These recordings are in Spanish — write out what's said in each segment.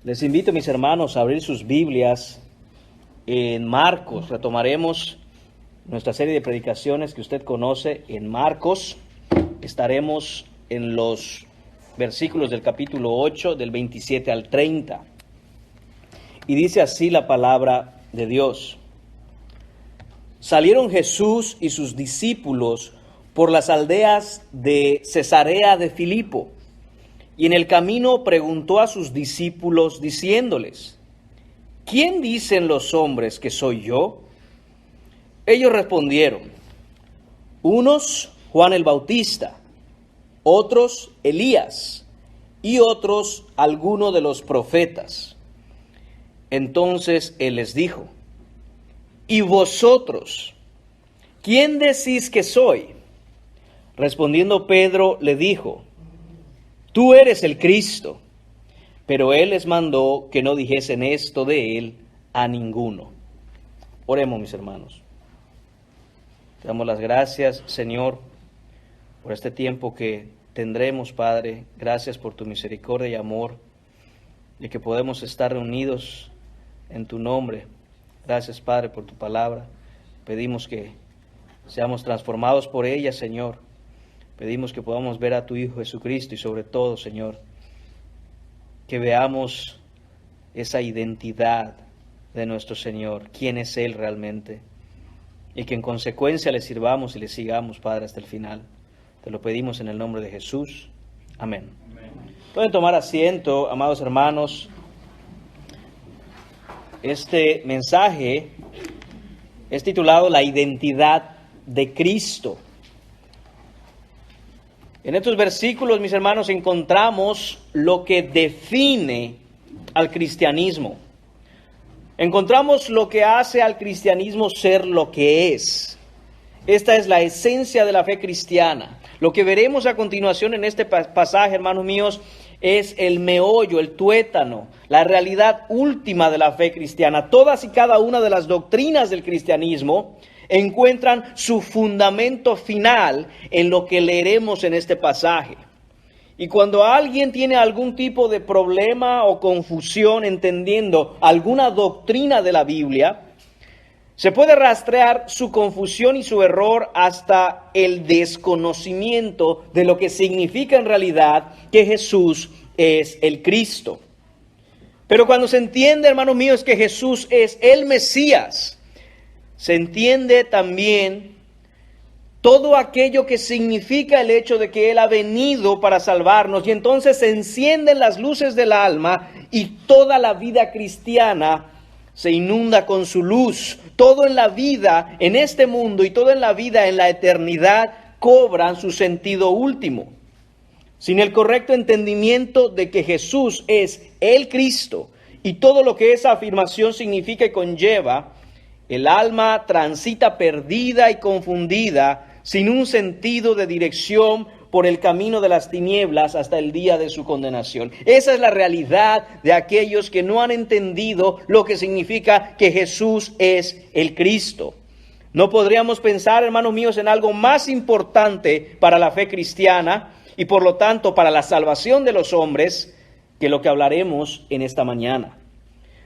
Les invito, mis hermanos, a abrir sus Biblias en Marcos. Retomaremos nuestra serie de predicaciones que usted conoce en Marcos. Estaremos en los versículos del capítulo 8, del 27 al 30. Y dice así la palabra de Dios. Salieron Jesús y sus discípulos por las aldeas de Cesarea de Filipo. Y en el camino preguntó a sus discípulos diciéndoles: ¿quién dicen los hombres que soy yo? Ellos respondieron: unos Juan el Bautista, otros Elías, y otros alguno de los profetas. Entonces él les dijo: ¿y vosotros, quién decís que soy? Respondiendo Pedro le dijo: tú eres el Cristo. Pero él les mandó que no dijesen esto de él a ninguno. Oremos, mis hermanos. Te damos las gracias, Señor, por este tiempo que tendremos, Padre. Gracias por tu misericordia y amor, de que podemos estar reunidos en tu nombre. Gracias, Padre, por tu palabra. Pedimos que seamos transformados por ella, Señor. Pedimos que podamos ver a tu Hijo Jesucristo y sobre todo, Señor, que veamos esa identidad de nuestro Señor, quién es Él realmente, y que en consecuencia le sirvamos y le sigamos, Padre, hasta el final. Te lo pedimos en el nombre de Jesús. Amén. Pueden tomar asiento, amados hermanos. Este mensaje es titulado La identidad de Cristo. En estos versículos, mis hermanos, encontramos lo que define al cristianismo. Encontramos lo que hace al cristianismo ser lo que es. Esta es la esencia de la fe cristiana. Lo que veremos a continuación en este pasaje, hermanos míos, es el meollo, el tuétano, la realidad última de la fe cristiana. Todas y cada una de las doctrinas del cristianismo encuentran su fundamento final en lo que leeremos en este pasaje. Y cuando alguien tiene algún tipo de problema o confusión entendiendo alguna doctrina de la Biblia, se puede rastrear su confusión y su error hasta el desconocimiento de lo que significa en realidad que Jesús es el Cristo. Pero cuando se entiende, hermanos míos, que Jesús es el Mesías, se entiende también todo aquello que significa el hecho de que Él ha venido para salvarnos, y entonces se encienden las luces del alma y toda la vida cristiana se inunda con su luz. Todo en la vida, en este mundo, y todo en la vida, en la eternidad, cobran su sentido último. Sin el correcto entendimiento de que Jesús es el Cristo y todo lo que esa afirmación significa y conlleva, el alma transita perdida y confundida, sin un sentido de dirección por el camino de las tinieblas hasta el día de su condenación. Esa es la realidad de aquellos que no han entendido lo que significa que Jesús es el Cristo. No podríamos pensar, hermanos míos, en algo más importante para la fe cristiana y por lo tanto para la salvación de los hombres que lo que hablaremos en esta mañana.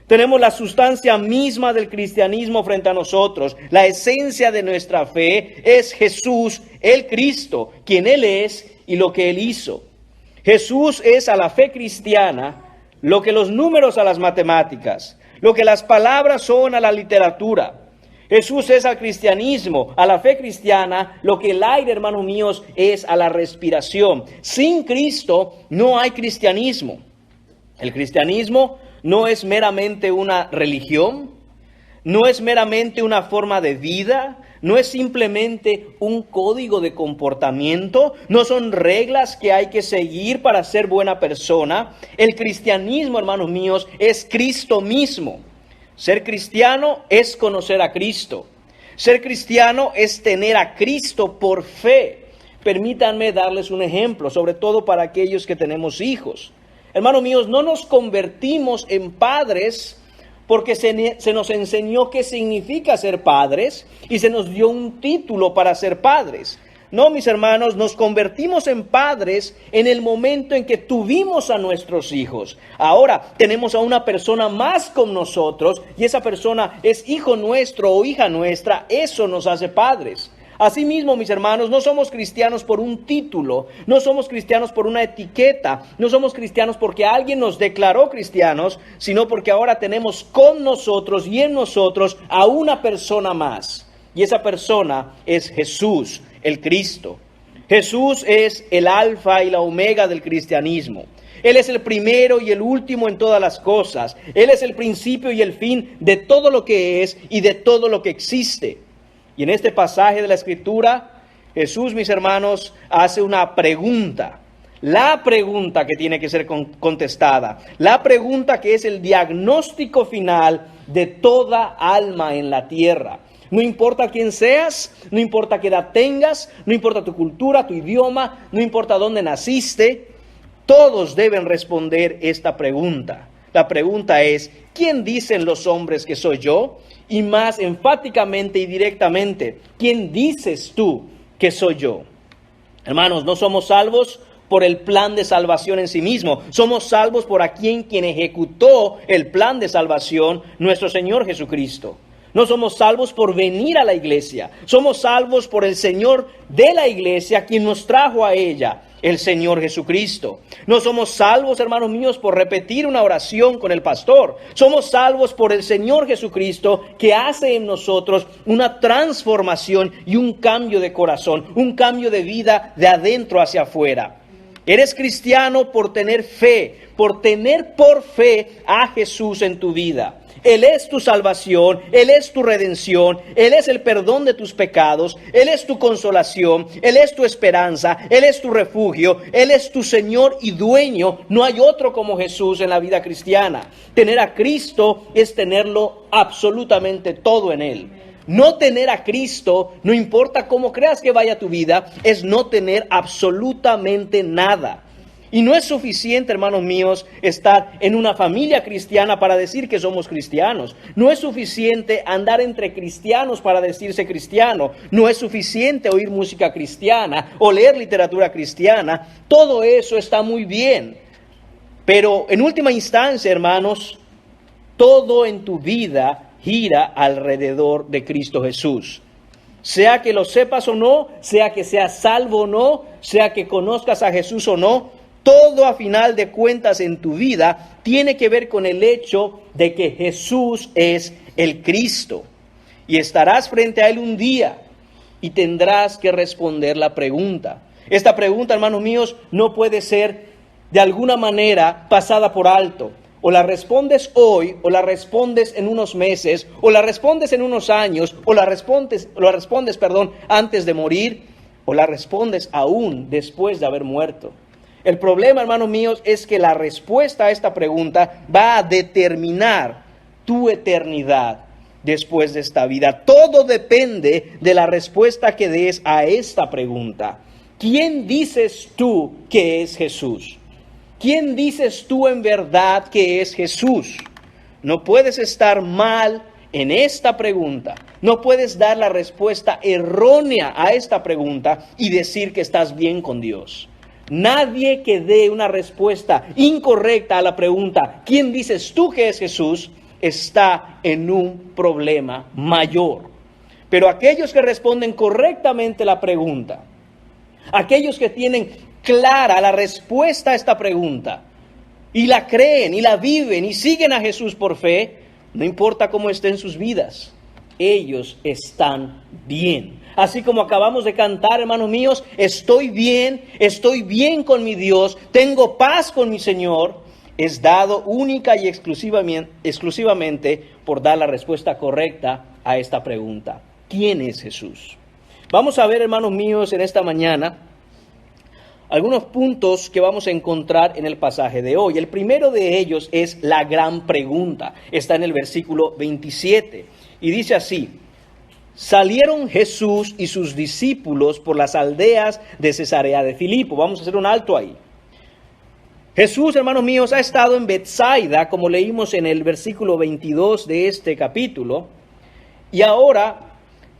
Tenemos la sustancia misma del cristianismo frente a nosotros. La esencia de nuestra fe es Jesús, el Cristo, quien Él es y lo que Él hizo. Jesús es a la fe cristiana lo que los números a las matemáticas, lo que las palabras son a la literatura. Jesús es al cristianismo, a la fe cristiana, lo que el aire, hermanos míos, es a la respiración. Sin Cristo no hay cristianismo. El cristianismo no es meramente una religión, no es meramente una forma de vida, no es simplemente un código de comportamiento, no son reglas que hay que seguir para ser buena persona. El cristianismo, hermanos míos, es Cristo mismo. Ser cristiano es conocer a Cristo. Ser cristiano es tener a Cristo por fe. Permítanme darles un ejemplo, sobre todo para aquellos que tenemos hijos. Hermanos míos, no nos convertimos en padres porque se nos enseñó qué significa ser padres y se nos dio un título para ser padres. No, mis hermanos, nos convertimos en padres en el momento en que tuvimos a nuestros hijos. Ahora tenemos a una persona más con nosotros y esa persona es hijo nuestro o hija nuestra. Eso nos hace padres. Asimismo, mis hermanos, no somos cristianos por un título, no somos cristianos por una etiqueta, no somos cristianos porque alguien nos declaró cristianos, sino porque ahora tenemos con nosotros y en nosotros a una persona más. Y esa persona es Jesús, el Cristo. Jesús es el alfa y la omega del cristianismo. Él es el primero y el último en todas las cosas. Él es el principio y el fin de todo lo que es y de todo lo que existe. Y en este pasaje de la Escritura, Jesús, mis hermanos, hace una pregunta. La pregunta que tiene que ser contestada. La pregunta que es el diagnóstico final de toda alma en la tierra. No importa quién seas, no importa qué edad tengas, no importa tu cultura, tu idioma, no importa dónde naciste, todos deben responder esta pregunta. La pregunta es, ¿quién dicen los hombres que soy yo? Y más enfáticamente y directamente, ¿quién dices tú que soy yo? Hermanos, no somos salvos por el plan de salvación en sí mismo. Somos salvos por quien ejecutó el plan de salvación, nuestro Señor Jesucristo. No somos salvos por venir a la iglesia. Somos salvos por el Señor de la iglesia, quien nos trajo a ella, el Señor Jesucristo. No somos salvos, hermanos míos, por repetir una oración con el pastor. Somos salvos por el Señor Jesucristo, que hace en nosotros una transformación y un cambio de corazón, un cambio de vida de adentro hacia afuera. Eres cristiano por tener fe, por tener por fe a Jesús en tu vida. Él es tu salvación, Él es tu redención, Él es el perdón de tus pecados, Él es tu consolación, Él es tu esperanza, Él es tu refugio, Él es tu Señor y dueño. No hay otro como Jesús en la vida cristiana. Tener a Cristo es tenerlo absolutamente todo en Él. No tener a Cristo, no importa cómo creas que vaya tu vida, es no tener absolutamente nada. Y no es suficiente, hermanos míos, estar en una familia cristiana para decir que somos cristianos. No es suficiente andar entre cristianos para decirse cristiano. No es suficiente oír música cristiana o leer literatura cristiana. Todo eso está muy bien. Pero en última instancia, hermanos, todo en tu vida gira alrededor de Cristo Jesús. Sea que lo sepas o no, sea que seas salvo o no, sea que conozcas a Jesús o no, todo a final de cuentas en tu vida tiene que ver con el hecho de que Jesús es el Cristo. Y estarás frente a Él un día y tendrás que responder la pregunta. Esta pregunta, hermanos míos, no puede ser de alguna manera pasada por alto. O la respondes hoy, o la respondes en unos meses, o la respondes en unos años, o la respondes, antes de morir, o la respondes aún después de haber muerto. El problema, hermanos míos, es que la respuesta a esta pregunta va a determinar tu eternidad después de esta vida. Todo depende de la respuesta que des a esta pregunta. ¿Quién dices tú que es Jesús? ¿Quién dices tú en verdad que es Jesús? No puedes estar mal en esta pregunta. No puedes dar la respuesta errónea a esta pregunta y decir que estás bien con Dios. Nadie que dé una respuesta incorrecta a la pregunta, ¿quién dices tú que es Jesús?, está en un problema mayor. Pero aquellos que responden correctamente la pregunta, aquellos que tienen clara la respuesta a esta pregunta, y la creen, y la viven, y siguen a Jesús por fe, no importa cómo estén sus vidas, ellos están bien. Así como acabamos de cantar, hermanos míos, estoy bien con mi Dios, tengo paz con mi Señor. Es dado única y exclusivamente por dar la respuesta correcta a esta pregunta. ¿Quién es Jesús? Vamos a ver, hermanos míos, en esta mañana algunos puntos que vamos a encontrar en el pasaje de hoy. El primero de ellos es la gran pregunta. Está en el versículo 27 y dice así: salieron Jesús y sus discípulos por las aldeas de Cesarea de Filipo. Vamos a hacer un alto ahí. Jesús, hermanos míos, ha estado en Betsaida, como leímos en el versículo 22 de este capítulo, y ahora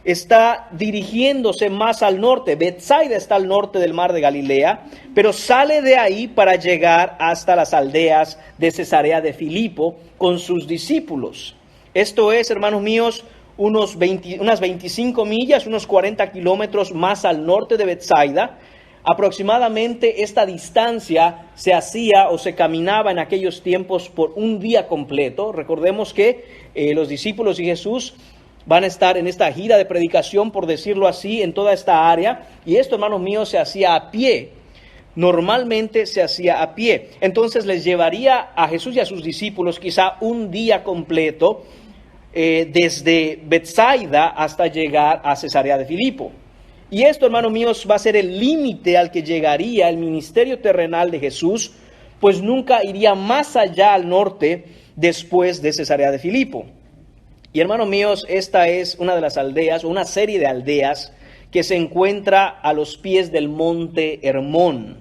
está dirigiéndose más al norte. Betsaida está al norte del mar de Galilea, pero sale de ahí para llegar hasta las aldeas de Cesarea de Filipo con sus discípulos. Esto es, hermanos míos, unas 25 millas, unos 40 kilómetros más al norte de Betsaida. Aproximadamente esta distancia se hacía o se caminaba en aquellos tiempos por un día completo. Recordemos que los discípulos y Jesús van a estar en esta gira de predicación, por decirlo así, en toda esta área. Y esto, hermanos míos, se hacía a pie. Normalmente se hacía a pie. Entonces les llevaría a Jesús y a sus discípulos quizá un día completo desde Betsaida hasta llegar a Cesarea de Filipo. Y esto, hermanos míos, va a ser el límite al que llegaría el ministerio terrenal de Jesús, pues nunca iría más allá al norte después de Cesarea de Filipo. Y hermanos míos, esta es una de las aldeas, o una serie de aldeas que se encuentra a los pies del monte Hermón.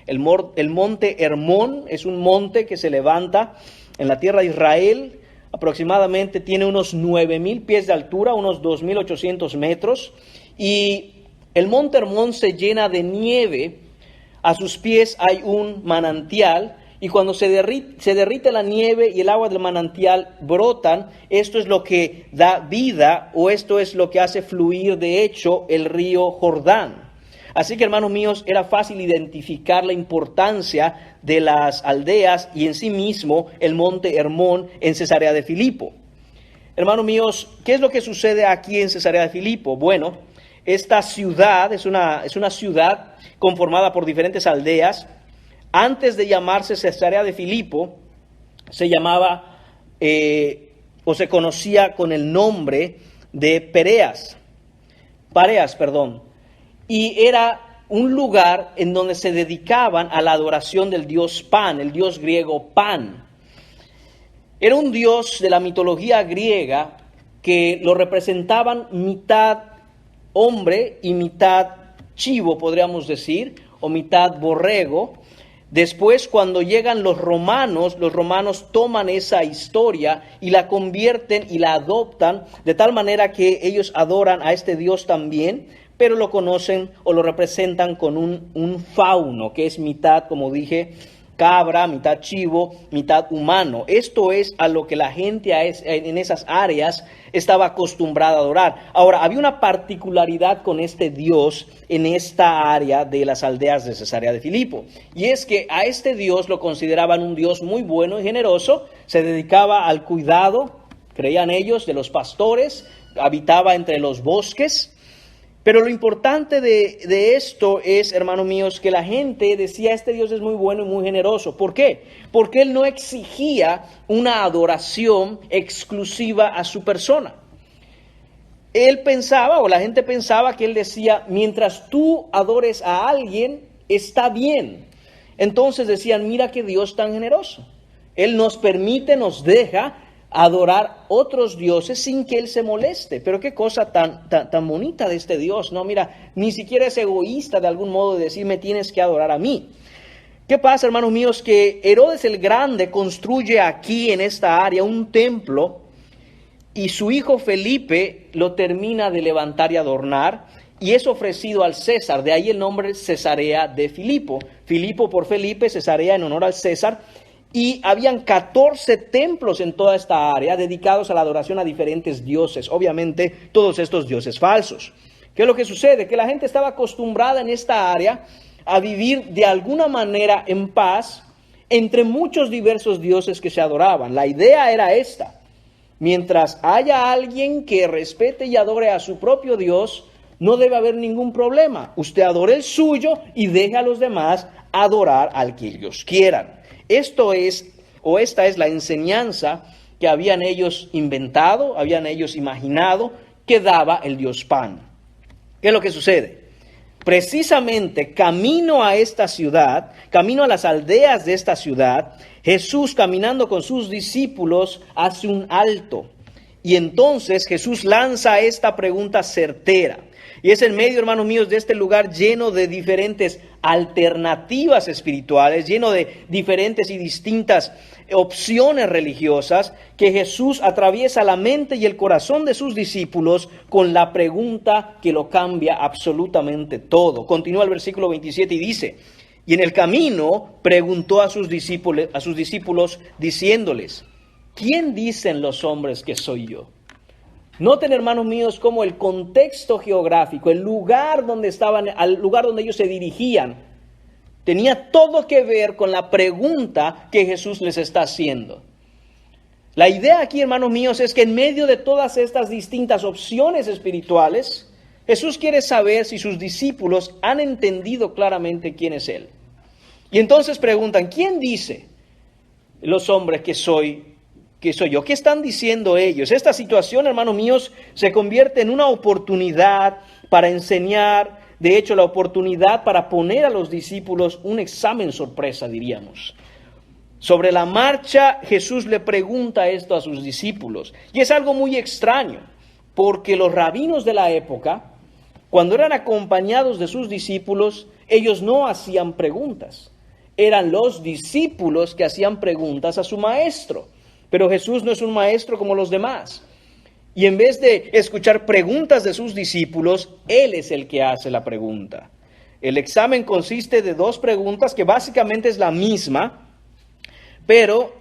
El monte Hermón es un monte que se levanta en la tierra de Israel. Aproximadamente tiene unos 9,000 pies de altura, unos 2,800 metros. Y el monte Hermón se llena de nieve. A sus pies hay un manantial. Y cuando se derrite la nieve y el agua del manantial brotan, esto es lo que da vida, o esto es lo que hace fluir, de hecho, el río Jordán. Así que, hermanos míos, era fácil identificar la importancia de las aldeas y en sí mismo el monte Hermón en Cesarea de Filipo. Hermanos míos, ¿qué es lo que sucede aquí en Cesarea de Filipo? Bueno, esta ciudad es una ciudad conformada por diferentes aldeas. Antes de llamarse Cesarea de Filipo, se llamaba o se conocía con el nombre de Pareas, y era un lugar en donde se dedicaban a la adoración del dios Pan, el dios griego Pan. Era un dios de la mitología griega que lo representaban mitad hombre y mitad chivo, podríamos decir, o mitad borrego. Después, cuando llegan los romanos toman esa historia y la convierten y la adoptan de tal manera que ellos adoran a este Dios también, pero lo conocen o lo representan con un fauno, que es mitad, como dije, cabra, mitad chivo, mitad humano. Esto es a lo que la gente en esas áreas estaba acostumbrada a adorar. Ahora, había una particularidad con este Dios en esta área de las aldeas de Cesarea de Filipo. Y es que a este Dios lo consideraban un Dios muy bueno y generoso. Se dedicaba al cuidado, creían ellos, de los pastores, habitaba entre los bosques. Pero lo importante de esto es, hermanos míos, que la gente decía, este Dios es muy bueno y muy generoso. ¿Por qué? Porque Él no exigía una adoración exclusiva a su persona. Él pensaba, o la gente pensaba, que Él decía, mientras tú adores a alguien, está bien. Entonces decían, mira qué Dios tan generoso. Él nos permite, nos deja adorar otros dioses sin que Él se moleste. Pero qué cosa tan bonita de este Dios, ¿no? Mira, ni siquiera es egoísta de algún modo de decir, me tienes que adorar a mí. ¿Qué pasa, hermanos míos? Que Herodes el Grande construye aquí en esta área un templo y su hijo Felipe lo termina de levantar y adornar y es ofrecido al César. De ahí el nombre Cesarea de Filipo. Filipo por Felipe, Cesarea en honor al César. Y habían 14 templos en toda esta área dedicados a la adoración a diferentes dioses. Obviamente, todos estos dioses falsos. ¿Qué es lo que sucede? Que la gente estaba acostumbrada en esta área a vivir de alguna manera en paz entre muchos diversos dioses que se adoraban. La idea era esta. Mientras haya alguien que respete y adore a su propio Dios, no debe haber ningún problema. Usted adore el suyo y deje a los demás adorar al que ellos quieran. Esta es la enseñanza que habían ellos inventado, habían ellos imaginado que daba el Dios Pan. ¿Qué es lo que sucede? Precisamente camino a esta ciudad, camino a las aldeas de esta ciudad, Jesús caminando con sus discípulos hace un alto. Y entonces Jesús lanza esta pregunta certera. Y es en medio, hermanos míos, de este lugar lleno de diferentes alternativas espirituales, lleno de diferentes y distintas opciones religiosas, que Jesús atraviesa la mente y el corazón de sus discípulos con la pregunta que lo cambia absolutamente todo. Continúa el versículo 27 y dice: y en el camino preguntó a sus discípulos diciéndoles: ¿quién dicen los hombres que soy yo? Noten, hermanos míos, cómo el contexto geográfico, el lugar donde estaban, al lugar donde ellos se dirigían, tenía todo que ver con la pregunta que Jesús les está haciendo. La idea aquí, hermanos míos, es que en medio de todas estas distintas opciones espirituales, Jesús quiere saber si sus discípulos han entendido claramente quién es Él. Y entonces preguntan: ¿quién dice los hombres que soy yo? ¿Qué están diciendo ellos? Esta situación, hermanos míos, se convierte en una oportunidad para enseñar, de hecho, la oportunidad para poner a los discípulos un examen sorpresa, diríamos. Sobre la marcha, Jesús le pregunta esto a sus discípulos. Y es algo muy extraño, porque los rabinos de la época, cuando eran acompañados de sus discípulos, ellos no hacían preguntas. Eran los discípulos que hacían preguntas a su maestro. Pero Jesús no es un maestro como los demás. Y en vez de escuchar preguntas de sus discípulos, Él es el que hace la pregunta. El examen consiste de dos preguntas que básicamente es la misma, pero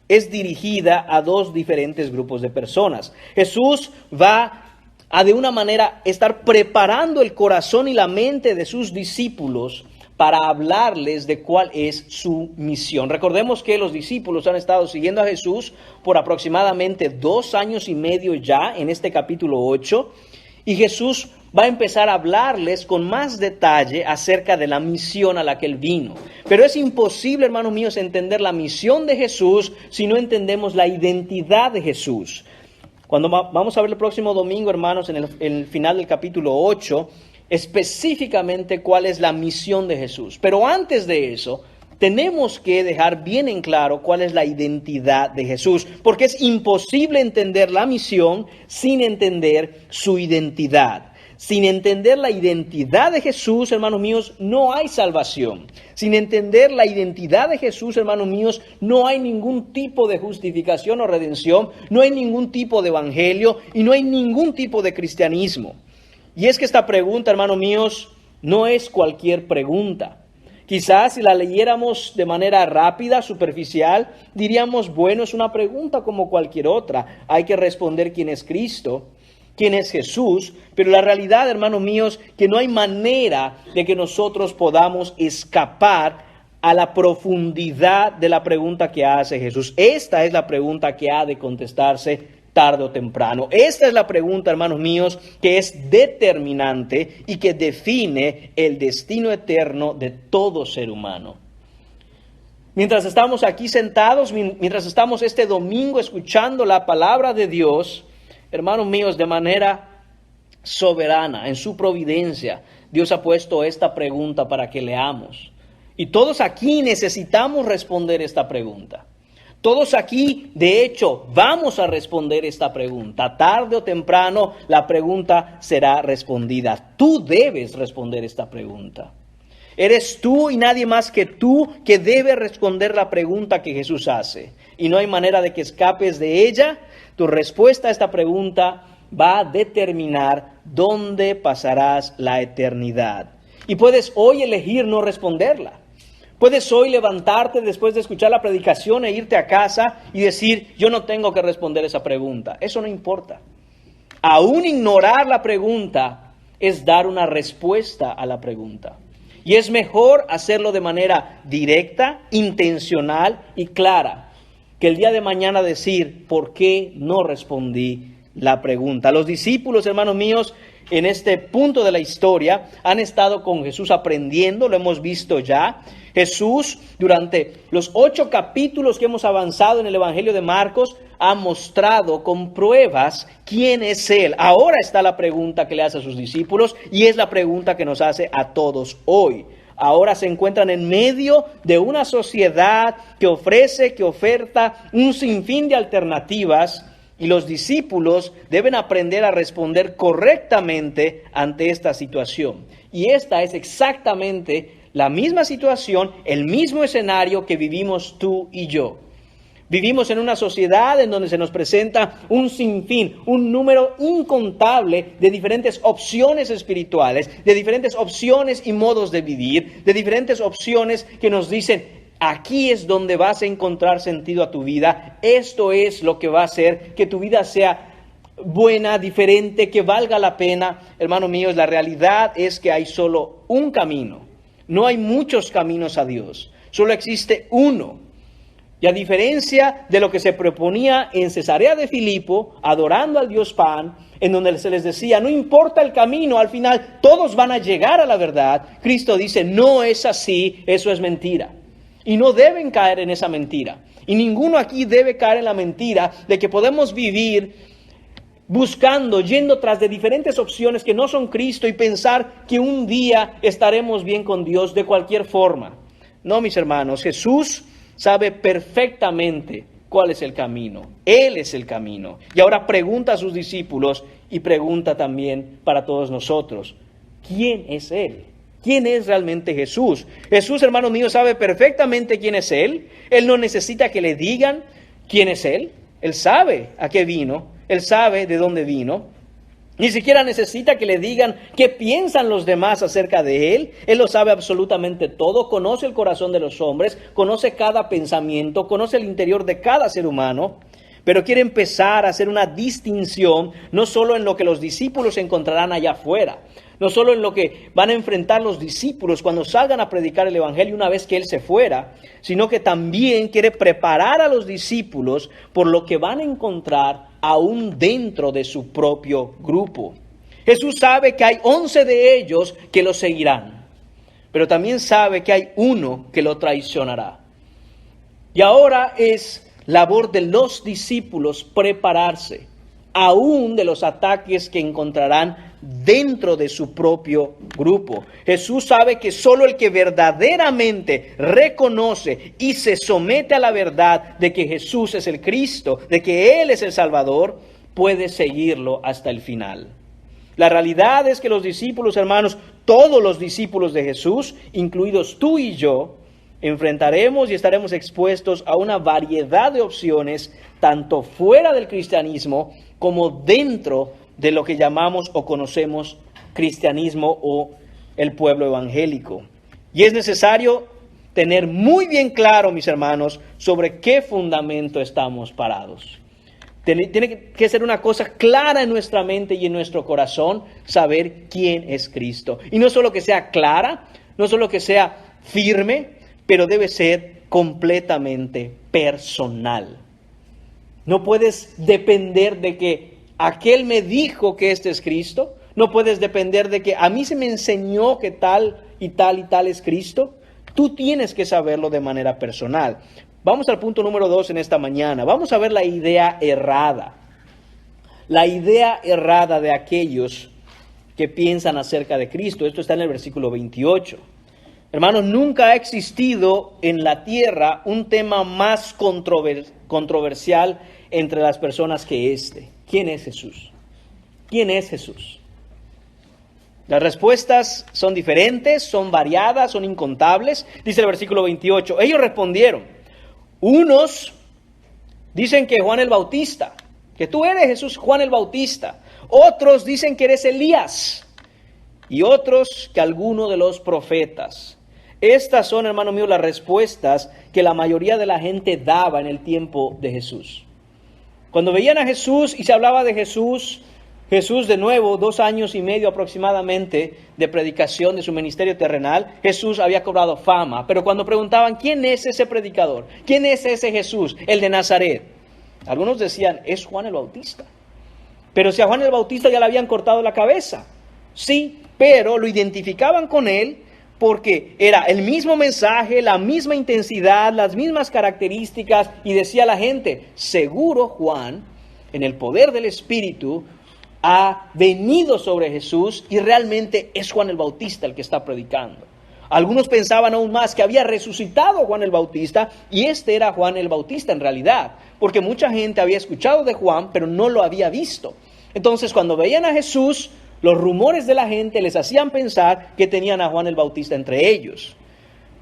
es dirigida a dos diferentes grupos de personas. Jesús va a de una manera estar preparando el corazón y la mente de sus discípulos para hablarles de cuál es su misión. Recordemos que los discípulos han estado siguiendo a Jesús por aproximadamente 2 años y medio ya en este capítulo 8, y Jesús va a empezar a hablarles con más detalle acerca de la misión a la que Él vino. Pero es imposible, hermanos míos, entender la misión de Jesús si no entendemos la identidad de Jesús. Cuando vamos a ver el próximo domingo, hermanos, en el final del capítulo 8, específicamente cuál es la misión de Jesús. Pero antes de eso, tenemos que dejar bien en claro cuál es la identidad de Jesús, porque es imposible entender la misión sin entender su identidad. Sin entender la identidad de Jesús, hermanos míos, no hay salvación. Sin entender la identidad de Jesús, hermanos míos, no hay ningún tipo de justificación o redención, no hay ningún tipo de evangelio y no hay ningún tipo de cristianismo. Y es que esta pregunta, hermanos míos, no es cualquier pregunta. Quizás si la leyéramos de manera rápida, superficial, diríamos: bueno, es una pregunta como cualquier otra. Hay que responder quién es Cristo, quién es Jesús. Pero la realidad, hermanos míos, que no hay manera de que nosotros podamos escapar a la profundidad de la pregunta que hace Jesús. Esta es la pregunta que ha de contestarse tarde o temprano. Esta es la pregunta, hermanos míos, que es determinante y que define el destino eterno de todo ser humano. Mientras estamos aquí sentados, mientras estamos este domingo escuchando la palabra de Dios, hermanos míos, de manera soberana, en su providencia, Dios ha puesto esta pregunta para que leamos. Y todos aquí necesitamos responder esta pregunta. Todos aquí, de hecho, vamos a responder esta pregunta. Tarde o temprano, la pregunta será respondida. Tú debes responder esta pregunta. Eres tú y nadie más que tú que debe responder la pregunta que Jesús hace. Y no hay manera de que escapes de ella. Tu respuesta a esta pregunta va a determinar dónde pasarás la eternidad. Y puedes hoy elegir no responderla. Puedes hoy levantarte después de escuchar la predicación e irte a casa y decir: yo no tengo que responder esa pregunta. Eso no importa. Aún ignorar la pregunta es dar una respuesta a la pregunta. Y es mejor hacerlo de manera directa, intencional y clara, que el día de mañana decir: ¿por qué no respondí la pregunta? Los discípulos, hermanos míos, en este punto de la historia han estado con Jesús aprendiendo, lo hemos visto ya. Jesús, durante los 8 capítulos que hemos avanzado en el Evangelio de Marcos, ha mostrado con pruebas quién es Él. Ahora está la pregunta que le hace a sus discípulos y es la pregunta que nos hace a todos hoy. Ahora se encuentran en medio de una sociedad que ofrece, que oferta un sinfín de alternativas, Y los discípulos deben aprender a responder correctamente ante esta situación. Y esta es exactamente la misma situación, el mismo escenario que vivimos tú y yo. Vivimos en una sociedad en donde se nos presenta un sinfín, un número incontable de diferentes opciones espirituales, de diferentes opciones y modos de vivir, de diferentes opciones que nos dicen, aquí es donde vas a encontrar sentido a tu vida, esto es lo que va a hacer que tu vida sea buena, diferente, que valga la pena. Hermano mío, la realidad es que hay solo un camino, no hay muchos caminos a Dios, solo existe uno. Y a diferencia de lo que se proponía en Cesarea de Filipo, adorando al Dios Pan, en donde se les decía, no importa el camino, al final todos van a llegar a la verdad, Cristo dice, no es así, eso es mentira. Y no deben caer en esa mentira. Y ninguno aquí debe caer en la mentira de que podemos vivir buscando, yendo tras de diferentes opciones que no son Cristo y pensar que un día estaremos bien con Dios de cualquier forma. No, mis hermanos, Jesús sabe perfectamente cuál es el camino. Él es el camino. Y ahora pregunta a sus discípulos y pregunta también para todos nosotros, ¿quién es Él? ¿Quién es realmente Jesús? Jesús, hermano mío, sabe perfectamente quién es Él. Él no necesita que le digan quién es Él. Él sabe a qué vino. Él sabe de dónde vino. Ni siquiera necesita que le digan qué piensan los demás acerca de Él. Él lo sabe absolutamente todo, conoce el corazón de los hombres, conoce cada pensamiento, conoce el interior de cada ser humano. Pero quiere empezar a hacer una distinción, no solo en lo que los discípulos encontrarán allá afuera, no solo en lo que van a enfrentar los discípulos cuando salgan a predicar el Evangelio una vez que Él se fuera, sino que también quiere preparar a los discípulos por lo que van a encontrar aún dentro de su propio grupo. Jesús sabe que hay 11 de ellos que lo seguirán, pero también sabe que hay uno que lo traicionará. Y ahora es labor de los discípulos prepararse, aún de los ataques que encontrarán dentro de su propio grupo. Jesús sabe que solo el que verdaderamente reconoce y se somete a la verdad de que Jesús es el Cristo, de que Él es el Salvador, puede seguirlo hasta el final. La realidad es que los discípulos, hermanos, todos los discípulos de Jesús, incluidos tú y yo, enfrentaremos y estaremos expuestos a una variedad de opciones, tanto fuera del cristianismo como dentro de lo que llamamos o conocemos cristianismo o el pueblo evangélico. Y es necesario tener muy bien claro, mis hermanos, sobre qué fundamento estamos parados. Tiene que ser una cosa clara en nuestra mente y en nuestro corazón, saber quién es Cristo. Y no solo que sea clara, no solo que sea firme, pero debe ser completamente personal. No puedes depender de que aquel me dijo que este es Cristo. No puedes depender de que a mí se me enseñó que tal y tal y tal es Cristo. Tú tienes que saberlo de manera personal. Vamos al punto número 2 en esta mañana. Vamos a ver la idea errada. La idea errada de aquellos que piensan acerca de Cristo. Esto está en el versículo 28. Hermanos, nunca ha existido en la tierra un tema más controversial entre las personas que este. ¿Quién es Jesús? ¿Quién es Jesús? Las respuestas son diferentes, son variadas, son incontables. Dice el versículo 28. Ellos respondieron. Unos dicen que Juan el Bautista, que tú eres Jesús, Juan el Bautista. Otros dicen que eres Elías. Y otros que alguno de los profetas. Estas son, hermano mío, las respuestas que la mayoría de la gente daba en el tiempo de Jesús. Cuando veían a Jesús y se hablaba de Jesús, Jesús de nuevo, 2 años y medio aproximadamente de predicación de su ministerio terrenal, Jesús había cobrado fama. Pero cuando preguntaban, ¿quién es ese predicador? ¿Quién es ese Jesús? El de Nazaret. Algunos decían, es Juan el Bautista. Pero si a Juan el Bautista ya le habían cortado la cabeza. Sí, pero lo identificaban con él porque era el mismo mensaje, la misma intensidad, las mismas características, y decía la gente, seguro Juan, en el poder del Espíritu, ha venido sobre Jesús y realmente es Juan el Bautista el que está predicando. Algunos pensaban aún más que había resucitado Juan el Bautista y este era Juan el Bautista en realidad, porque mucha gente había escuchado de Juan, pero no lo había visto. Entonces, cuando veían a Jesús, los rumores de la gente les hacían pensar que tenían a Juan el Bautista entre ellos.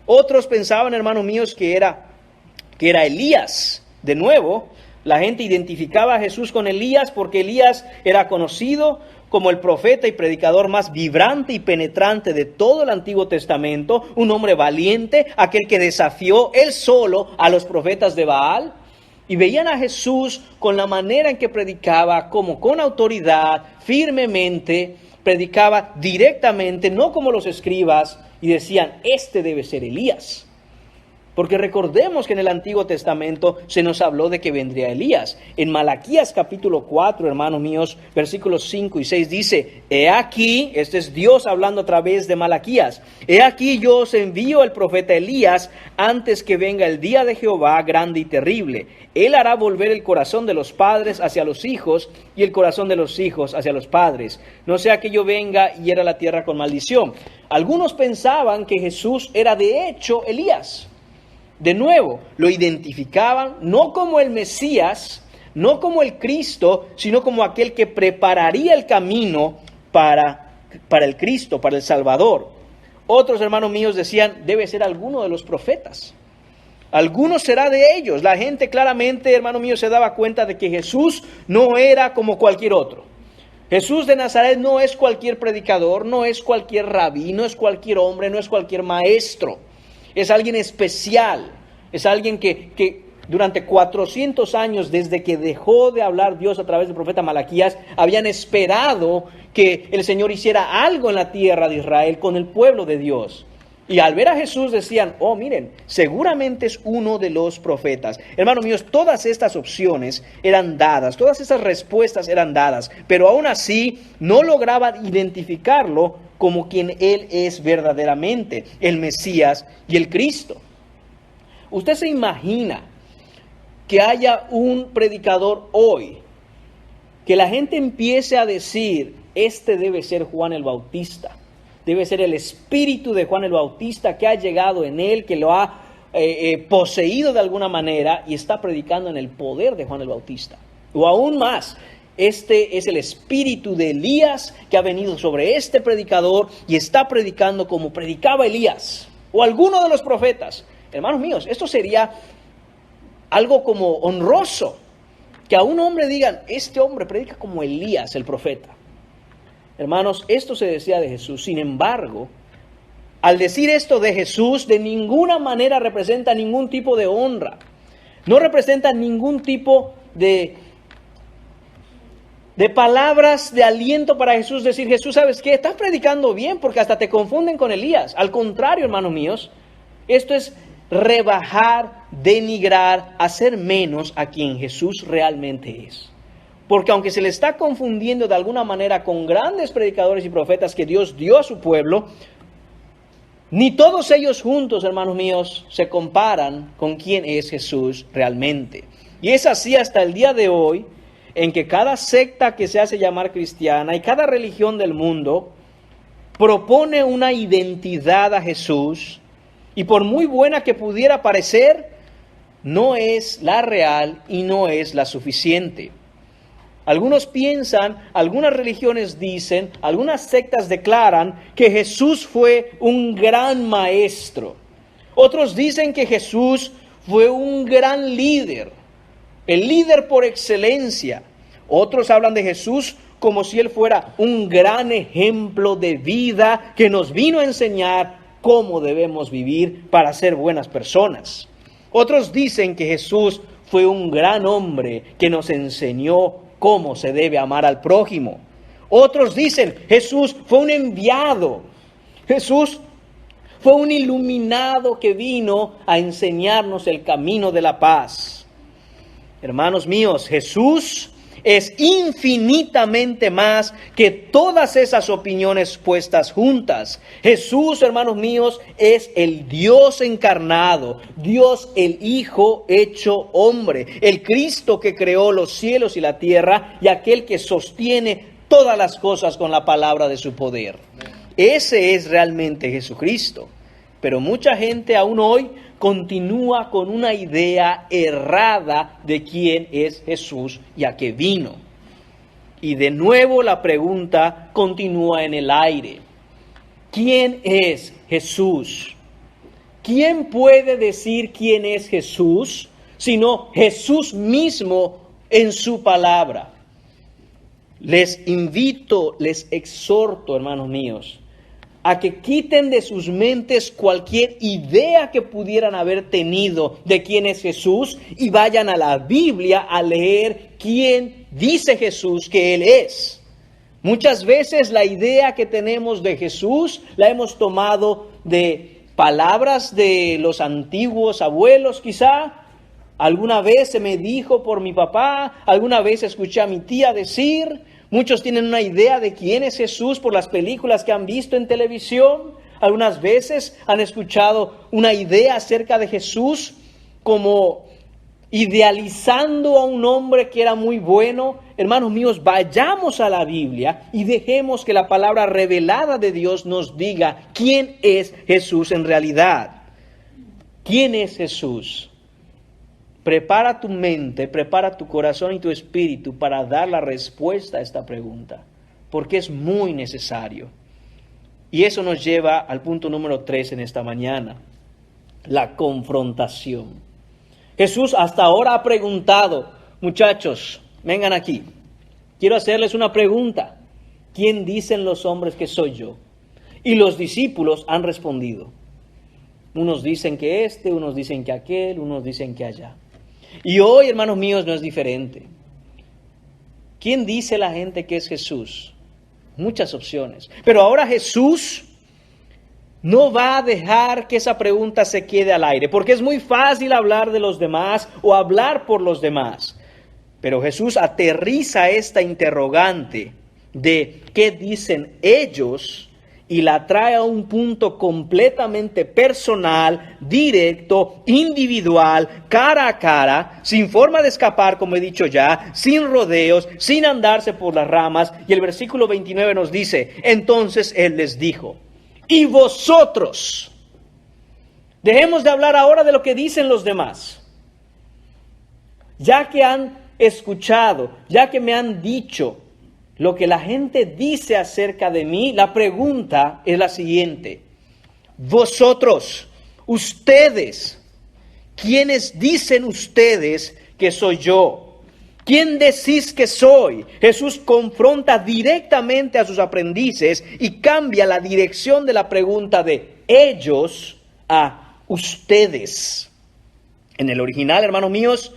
Otros pensaban, hermanos míos, que era Elías. De nuevo, la gente identificaba a Jesús con Elías porque Elías era conocido como el profeta y predicador más vibrante y penetrante de todo el Antiguo Testamento, un hombre valiente, aquel que desafió él solo a los profetas de Baal. Y veían a Jesús con la manera en que predicaba, como con autoridad, firmemente, predicaba directamente, no como los escribas, y decían, este debe ser Elías. Porque recordemos que en el Antiguo Testamento se nos habló de que vendría Elías. En Malaquías capítulo 4, hermanos míos, versículos 5 y 6 dice, he aquí, este es Dios hablando a través de Malaquías, he aquí yo os envío el profeta Elías antes que venga el día de Jehová grande y terrible. Él hará volver el corazón de los padres hacia los hijos y el corazón de los hijos hacia los padres. No sea que yo venga y hiera la tierra con maldición. Algunos pensaban que Jesús era de hecho Elías. De nuevo, lo identificaban no como el Mesías, no como el Cristo, sino como aquel que prepararía el camino para el Cristo, para el Salvador. Otros hermanos míos decían, debe ser alguno de los profetas. Alguno será de ellos. La gente claramente, hermano mío, se daba cuenta de que Jesús no era como cualquier otro. Jesús de Nazaret no es cualquier predicador, no es cualquier rabí, no es cualquier hombre, no es cualquier maestro. Es alguien especial, es alguien que durante 400 años, desde que dejó de hablar Dios a través del profeta Malaquías, habían esperado que el Señor hiciera algo en la tierra de Israel con el pueblo de Dios. Y al ver a Jesús decían, oh miren, seguramente es uno de los profetas. Hermanos míos, todas estas opciones eran dadas, todas estas respuestas eran dadas, pero aún así no lograban identificarlo como quien Él es verdaderamente, el Mesías y el Cristo. ¿Usted se imagina que haya un predicador hoy, que la gente empiece a decir, este debe ser Juan el Bautista, debe ser el espíritu de Juan el Bautista que ha llegado en él, que lo ha poseído de alguna manera y está predicando en el poder de Juan el Bautista? O aún más, este es el espíritu de Elías que ha venido sobre este predicador y está predicando como predicaba Elías o alguno de los profetas. Hermanos míos, esto sería algo como honroso, que a un hombre digan, este hombre predica como Elías, el profeta. Hermanos, esto se decía de Jesús. Sin embargo, al decir esto de Jesús, de ninguna manera representa ningún tipo de honra. No representa ningún tipo de palabras de aliento para Jesús. Decir, Jesús, ¿sabes qué? Estás predicando bien porque hasta te confunden con Elías. Al contrario, hermanos míos, esto es rebajar, denigrar, hacer menos a quien Jesús realmente es. Porque aunque se le está confundiendo de alguna manera con grandes predicadores y profetas que Dios dio a su pueblo, ni todos ellos juntos, hermanos míos, se comparan con quién es Jesús realmente. Y es así hasta el día de hoy, en que cada secta que se hace llamar cristiana y cada religión del mundo propone una identidad a Jesús, y por muy buena que pudiera parecer, no es la real y no es la suficiente. Algunos piensan, algunas religiones dicen, algunas sectas declaran que Jesús fue un gran maestro. Otros dicen que Jesús fue un gran líder, el líder por excelencia. Otros hablan de Jesús como si Él fuera un gran ejemplo de vida que nos vino a enseñar cómo debemos vivir para ser buenas personas. Otros dicen que Jesús fue un gran hombre que nos enseñó cómo se debe amar al prójimo. Otros dicen, Jesús fue un enviado. Jesús fue un iluminado que vino a enseñarnos el camino de la paz. Hermanos míos, Jesús es infinitamente más que todas esas opiniones puestas juntas. Jesús, hermanos míos, es el Dios encarnado, Dios el Hijo hecho hombre, el Cristo que creó los cielos y la tierra y aquel que sostiene todas las cosas con la palabra de su poder. Ese es realmente Jesucristo. Pero mucha gente aún hoy continúa con una idea errada de quién es Jesús y a qué vino. Y de nuevo la pregunta continúa en el aire. ¿Quién es Jesús? ¿Quién puede decir quién es Jesús sino Jesús mismo en su palabra? Les invito, les exhorto, hermanos míos, a que quiten de sus mentes cualquier idea que pudieran haber tenido de quién es Jesús y vayan a la Biblia a leer quién dice Jesús que Él es. Muchas veces la idea que tenemos de Jesús la hemos tomado de palabras de los antiguos abuelos quizá. Alguna vez se me dijo por mi papá, alguna vez escuché a mi tía decir. Muchos tienen una idea de quién es Jesús por las películas que han visto en televisión. Algunas veces han escuchado una idea acerca de Jesús como idealizando a un hombre que era muy bueno. Hermanos míos, vayamos a la Biblia y dejemos que la palabra revelada de Dios nos diga quién es Jesús en realidad. ¿Quién es Jesús? Prepara tu mente, prepara tu corazón y tu espíritu para dar la respuesta a esta pregunta, porque es muy necesario. Y eso nos lleva al punto número 3 en esta mañana, la confrontación. Jesús hasta ahora ha preguntado, muchachos, vengan aquí, quiero hacerles una pregunta. ¿Quién dicen los hombres que soy yo? Y los discípulos han respondido. Unos dicen que este, unos dicen que aquel, unos dicen que allá. Y hoy, hermanos míos, no es diferente. ¿Quién dice la gente que es Jesús? Muchas opciones. Pero ahora Jesús no va a dejar que esa pregunta se quede al aire, porque es muy fácil hablar de los demás o hablar por los demás. Pero Jesús aterriza esta interrogante de qué dicen ellos y la trae a un punto completamente personal, directo, individual, cara a cara, sin forma de escapar, como he dicho ya, sin rodeos, sin andarse por las ramas. Y el versículo 29 nos dice, entonces Él les dijo, ¿y vosotros? Dejemos de hablar ahora de lo que dicen los demás. Ya que han escuchado, ya que me han dicho lo que la gente dice acerca de mí, la pregunta es la siguiente. Vosotros, ustedes, ¿quiénes dicen ustedes que soy yo? ¿Quién decís que soy? Jesús confronta directamente a sus aprendices y cambia la dirección de la pregunta de ellos a ustedes. En el original, hermanos míos,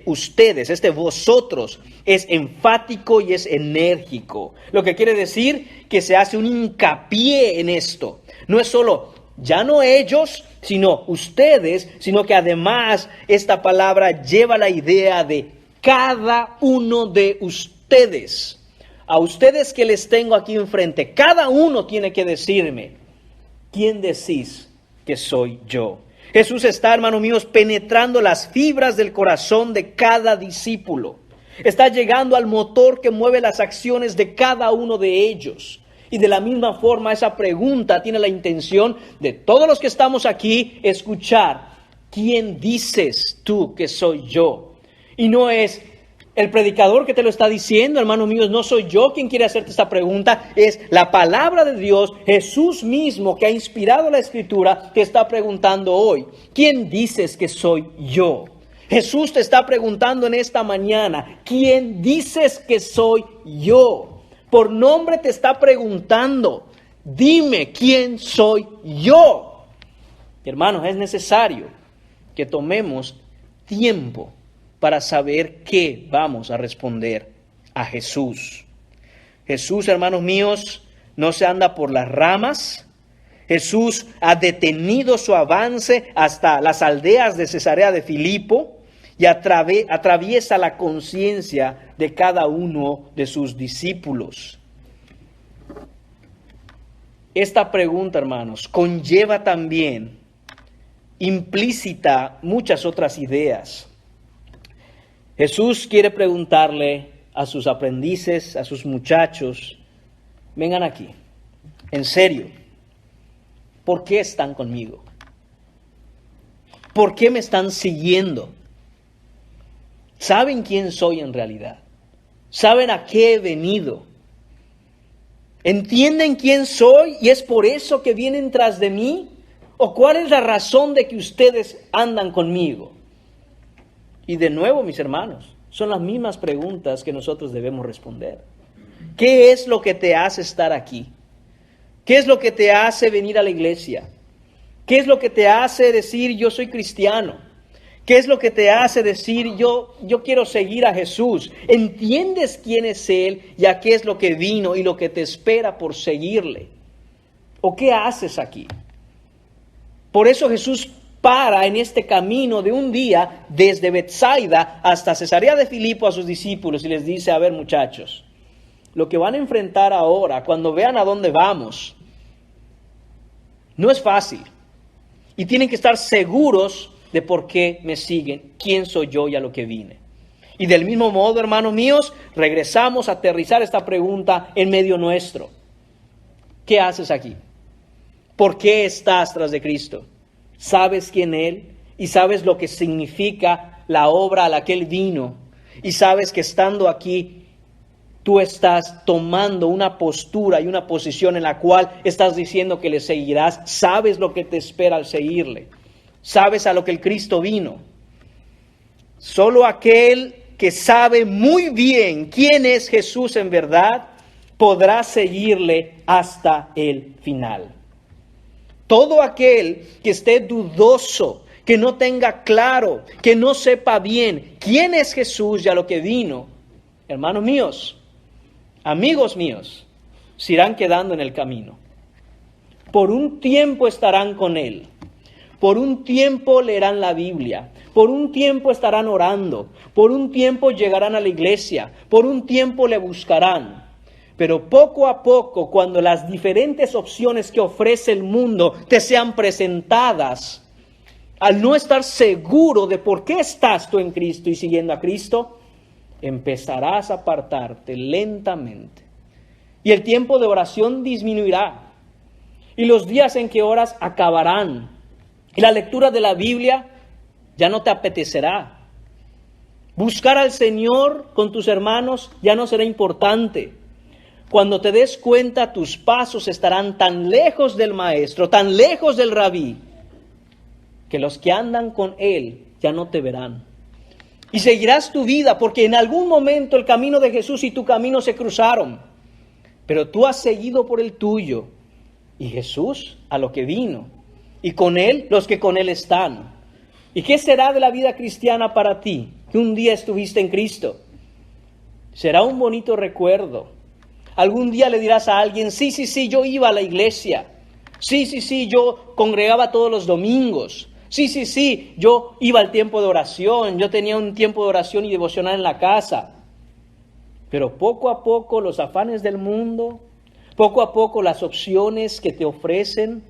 ustedes, vosotros, es enfático y es enérgico. Lo que quiere decir que se hace un hincapié en esto. No es solo, ya no ellos, sino ustedes, sino que además esta palabra lleva la idea de cada uno de ustedes. A ustedes que les tengo aquí enfrente, cada uno tiene que decirme, ¿quién decís que soy yo? Jesús está, hermanos míos, penetrando las fibras del corazón de cada discípulo. Está llegando al motor que mueve las acciones de cada uno de ellos. Y de la misma forma, esa pregunta tiene la intención de todos los que estamos aquí escuchar. ¿Quién dices tú que soy yo? Y no es el predicador que te lo está diciendo, hermanos míos, no soy yo quien quiere hacerte esta pregunta, es la palabra de Dios, Jesús mismo que ha inspirado la Escritura, que está preguntando hoy, ¿quién dices que soy yo? Jesús te está preguntando en esta mañana, ¿quién dices que soy yo? Por nombre te está preguntando, dime quién soy yo. Hermanos, es necesario que tomemos tiempo para saber qué vamos a responder a Jesús. Jesús, hermanos míos, no se anda por las ramas. Jesús ha detenido su avance hasta las aldeas de Cesarea de Filipo y atraviesa la conciencia de cada uno de sus discípulos. Esta pregunta, hermanos, conlleva también implícita muchas otras ideas. Jesús quiere preguntarle a sus aprendices, a sus muchachos, vengan aquí, en serio, ¿por qué están conmigo? ¿Por qué me están siguiendo? ¿Saben quién soy en realidad? ¿Saben a qué he venido? ¿Entienden quién soy y es por eso que vienen tras de mí? ¿O cuál es la razón de que ustedes andan conmigo? Y de nuevo, mis hermanos, son las mismas preguntas que nosotros debemos responder. ¿Qué es lo que te hace estar aquí? ¿Qué es lo que te hace venir a la iglesia? ¿Qué es lo que te hace decir yo soy cristiano? ¿Qué es lo que te hace decir yo quiero seguir a Jesús? ¿Entiendes quién es Él y a qué es lo que vino y lo que te espera por seguirle? ¿O qué haces aquí? Por eso Jesús para en este camino de un día desde Betsaida hasta Cesarea de Filipo a sus discípulos y les dice, a ver muchachos, lo que van a enfrentar ahora, cuando vean a dónde vamos, no es fácil. Y tienen que estar seguros de por qué me siguen, quién soy yo y a lo que vine. Y del mismo modo, hermanos míos, regresamos a aterrizar esta pregunta en medio nuestro. ¿Qué haces aquí? ¿Por qué estás tras de Cristo? ¿Sabes quién Él? ¿Y sabes lo que significa la obra a la que Él vino? ¿Y sabes que estando aquí tú estás tomando una postura y una posición en la cual estás diciendo que le seguirás? ¿Sabes lo que te espera al seguirle? ¿Sabes a lo que el Cristo vino? Solo aquel que sabe muy bien quién es Jesús en verdad podrá seguirle hasta el final. Todo aquel que esté dudoso, que no tenga claro, que no sepa bien quién es Jesús y a lo que vino, hermanos míos, amigos míos, se irán quedando en el camino. Por un tiempo estarán con Él. Por un tiempo leerán la Biblia. Por un tiempo estarán orando. Por un tiempo llegarán a la iglesia. Por un tiempo le buscarán. Pero poco a poco, cuando las diferentes opciones que ofrece el mundo te sean presentadas, al no estar seguro de por qué estás tú en Cristo y siguiendo a Cristo, empezarás a apartarte lentamente. Y el tiempo de oración disminuirá. Y los días en que oras acabarán. Y la lectura de la Biblia ya no te apetecerá. Buscar al Señor con tus hermanos ya no será importante. Cuando te des cuenta, tus pasos estarán tan lejos del Maestro, tan lejos del Rabí, que los que andan con Él ya no te verán. Y seguirás tu vida, porque en algún momento el camino de Jesús y tu camino se cruzaron. Pero tú has seguido por el tuyo, y Jesús a lo que vino, y con Él los que con Él están. ¿Y qué será de la vida cristiana para ti, que un día estuviste en Cristo? Será un bonito recuerdo. Algún día le dirás a alguien, sí, yo iba a la iglesia. Sí, yo congregaba todos los domingos. Sí, yo iba al tiempo de oración. Yo tenía un tiempo de oración y devocional en la casa. Pero poco a poco los afanes del mundo, poco a poco las opciones que te ofrecen,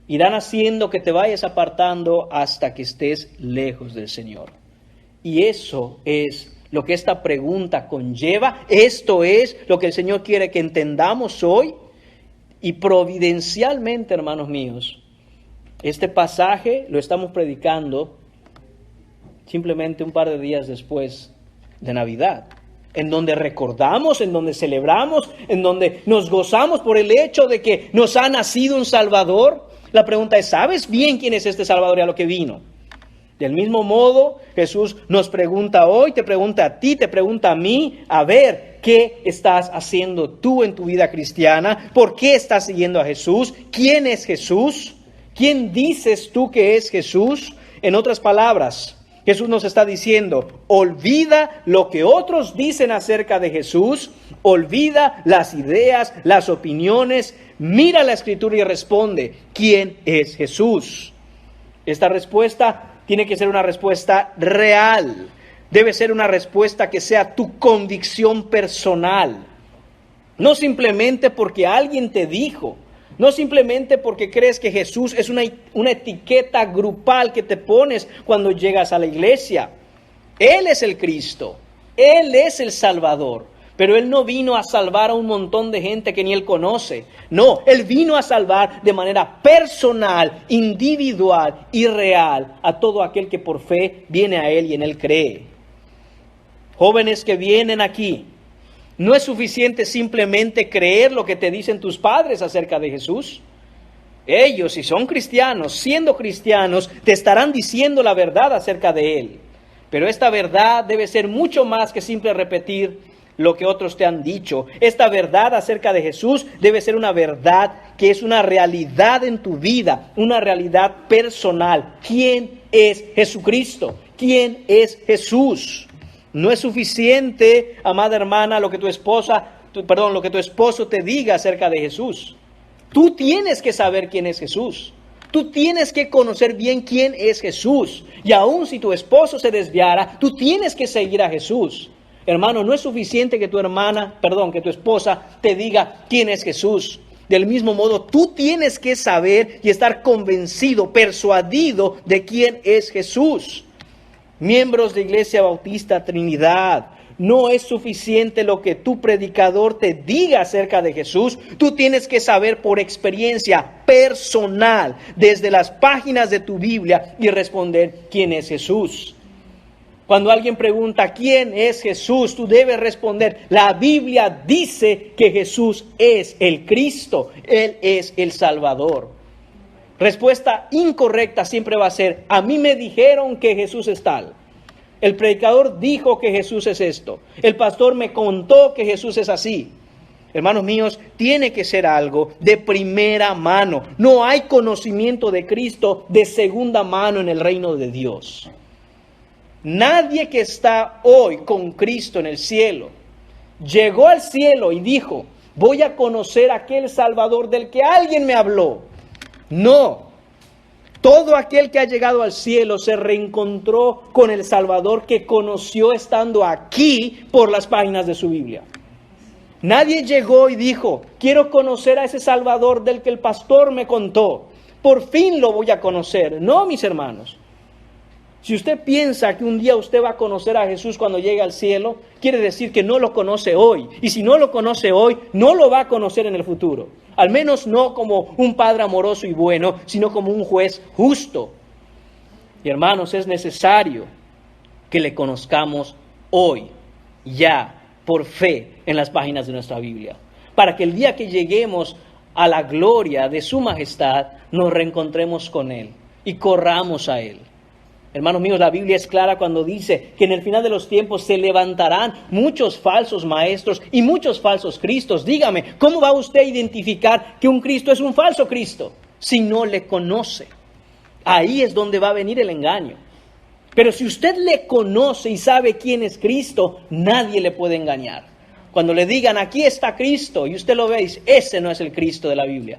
irán haciendo que te vayas apartando hasta que estés lejos del Señor. Y eso es lo que esta pregunta conlleva. Esto es lo que el Señor quiere que entendamos hoy. Y providencialmente, hermanos míos, este pasaje lo estamos predicando simplemente un par de días después de Navidad, en donde recordamos, en donde celebramos, en donde nos gozamos por el hecho de que nos ha nacido un Salvador. La pregunta es, ¿sabes bien quién es este Salvador y a lo que vino? Del mismo modo, Jesús nos pregunta hoy, te pregunta a ti, te pregunta a mí, a ver, ¿qué estás haciendo tú en tu vida cristiana? ¿Por qué estás siguiendo a Jesús? ¿Quién es Jesús? ¿Quién dices tú que es Jesús? En otras palabras, Jesús nos está diciendo, olvida lo que otros dicen acerca de Jesús, olvida las ideas, las opiniones, mira la Escritura y responde, ¿quién es Jesús? Esta respuesta tiene que ser una respuesta real. Debe ser una respuesta que sea tu convicción personal. No simplemente porque alguien te dijo. No simplemente porque crees que Jesús es una etiqueta grupal que te pones cuando llegas a la iglesia. Él es el Cristo. Él es el Salvador. Pero Él no vino a salvar a un montón de gente que ni Él conoce. No, Él vino a salvar de manera personal, individual y real a todo aquel que por fe viene a Él y en Él cree. Jóvenes que vienen aquí, no es suficiente simplemente creer lo que te dicen tus padres acerca de Jesús. Ellos, si son cristianos, siendo cristianos, te estarán diciendo la verdad acerca de Él. Pero esta verdad debe ser mucho más que simple repetir lo que otros te han dicho. Esta verdad acerca de Jesús debe ser una verdad que es una realidad en tu vida, una realidad personal. ¿Quién es Jesucristo? ¿Quién es Jesús? No es suficiente, amada hermana, lo que tu esposo te diga acerca de Jesús. Tú tienes que saber quién es Jesús. Tú tienes que conocer bien quién es Jesús. Y aun si tu esposo se desviara, tú tienes que seguir a Jesús. Hermano, no es suficiente que tu esposa te diga quién es Jesús. Del mismo modo, tú tienes que saber y estar convencido, persuadido de quién es Jesús. Miembros de Iglesia Bautista Trinidad, no es suficiente lo que tu predicador te diga acerca de Jesús. Tú tienes que saber por experiencia personal, desde las páginas de tu Biblia, y responder quién es Jesús. Cuando alguien pregunta quién es Jesús, tú debes responder: la Biblia dice que Jesús es el Cristo, Él es el Salvador. Respuesta incorrecta siempre va a ser: a mí me dijeron que Jesús es tal. El predicador dijo que Jesús es esto. El pastor me contó que Jesús es así. Hermanos míos, tiene que ser algo de primera mano. No hay conocimiento de Cristo de segunda mano en el reino de Dios. Nadie que está hoy con Cristo en el cielo llegó al cielo y dijo: voy a conocer a aquel Salvador del que alguien me habló. No. Todo aquel que ha llegado al cielo se reencontró con el Salvador que conoció estando aquí por las páginas de su Biblia. Nadie llegó y dijo: quiero conocer a ese Salvador del que el pastor me contó. Por fin lo voy a conocer. No, mis hermanos. Si usted piensa que un día usted va a conocer a Jesús cuando llegue al cielo, quiere decir que no lo conoce hoy. Y si no lo conoce hoy, no lo va a conocer en el futuro. Al menos no como un Padre amoroso y bueno, sino como un juez justo. Y hermanos, es necesario que le conozcamos hoy, ya, por fe, en las páginas de nuestra Biblia. Para que el día que lleguemos a la gloria de su majestad, nos reencontremos con Él y corramos a Él. Hermanos míos, la Biblia es clara cuando dice que en el final de los tiempos se levantarán muchos falsos maestros y muchos falsos cristos. Dígame, ¿cómo va usted a identificar que un Cristo es un falso Cristo si no le conoce? Ahí es donde va a venir el engaño. Pero si usted le conoce y sabe quién es Cristo, nadie le puede engañar. Cuando le digan: aquí está Cristo, y usted lo ve, ese no es el Cristo de la Biblia.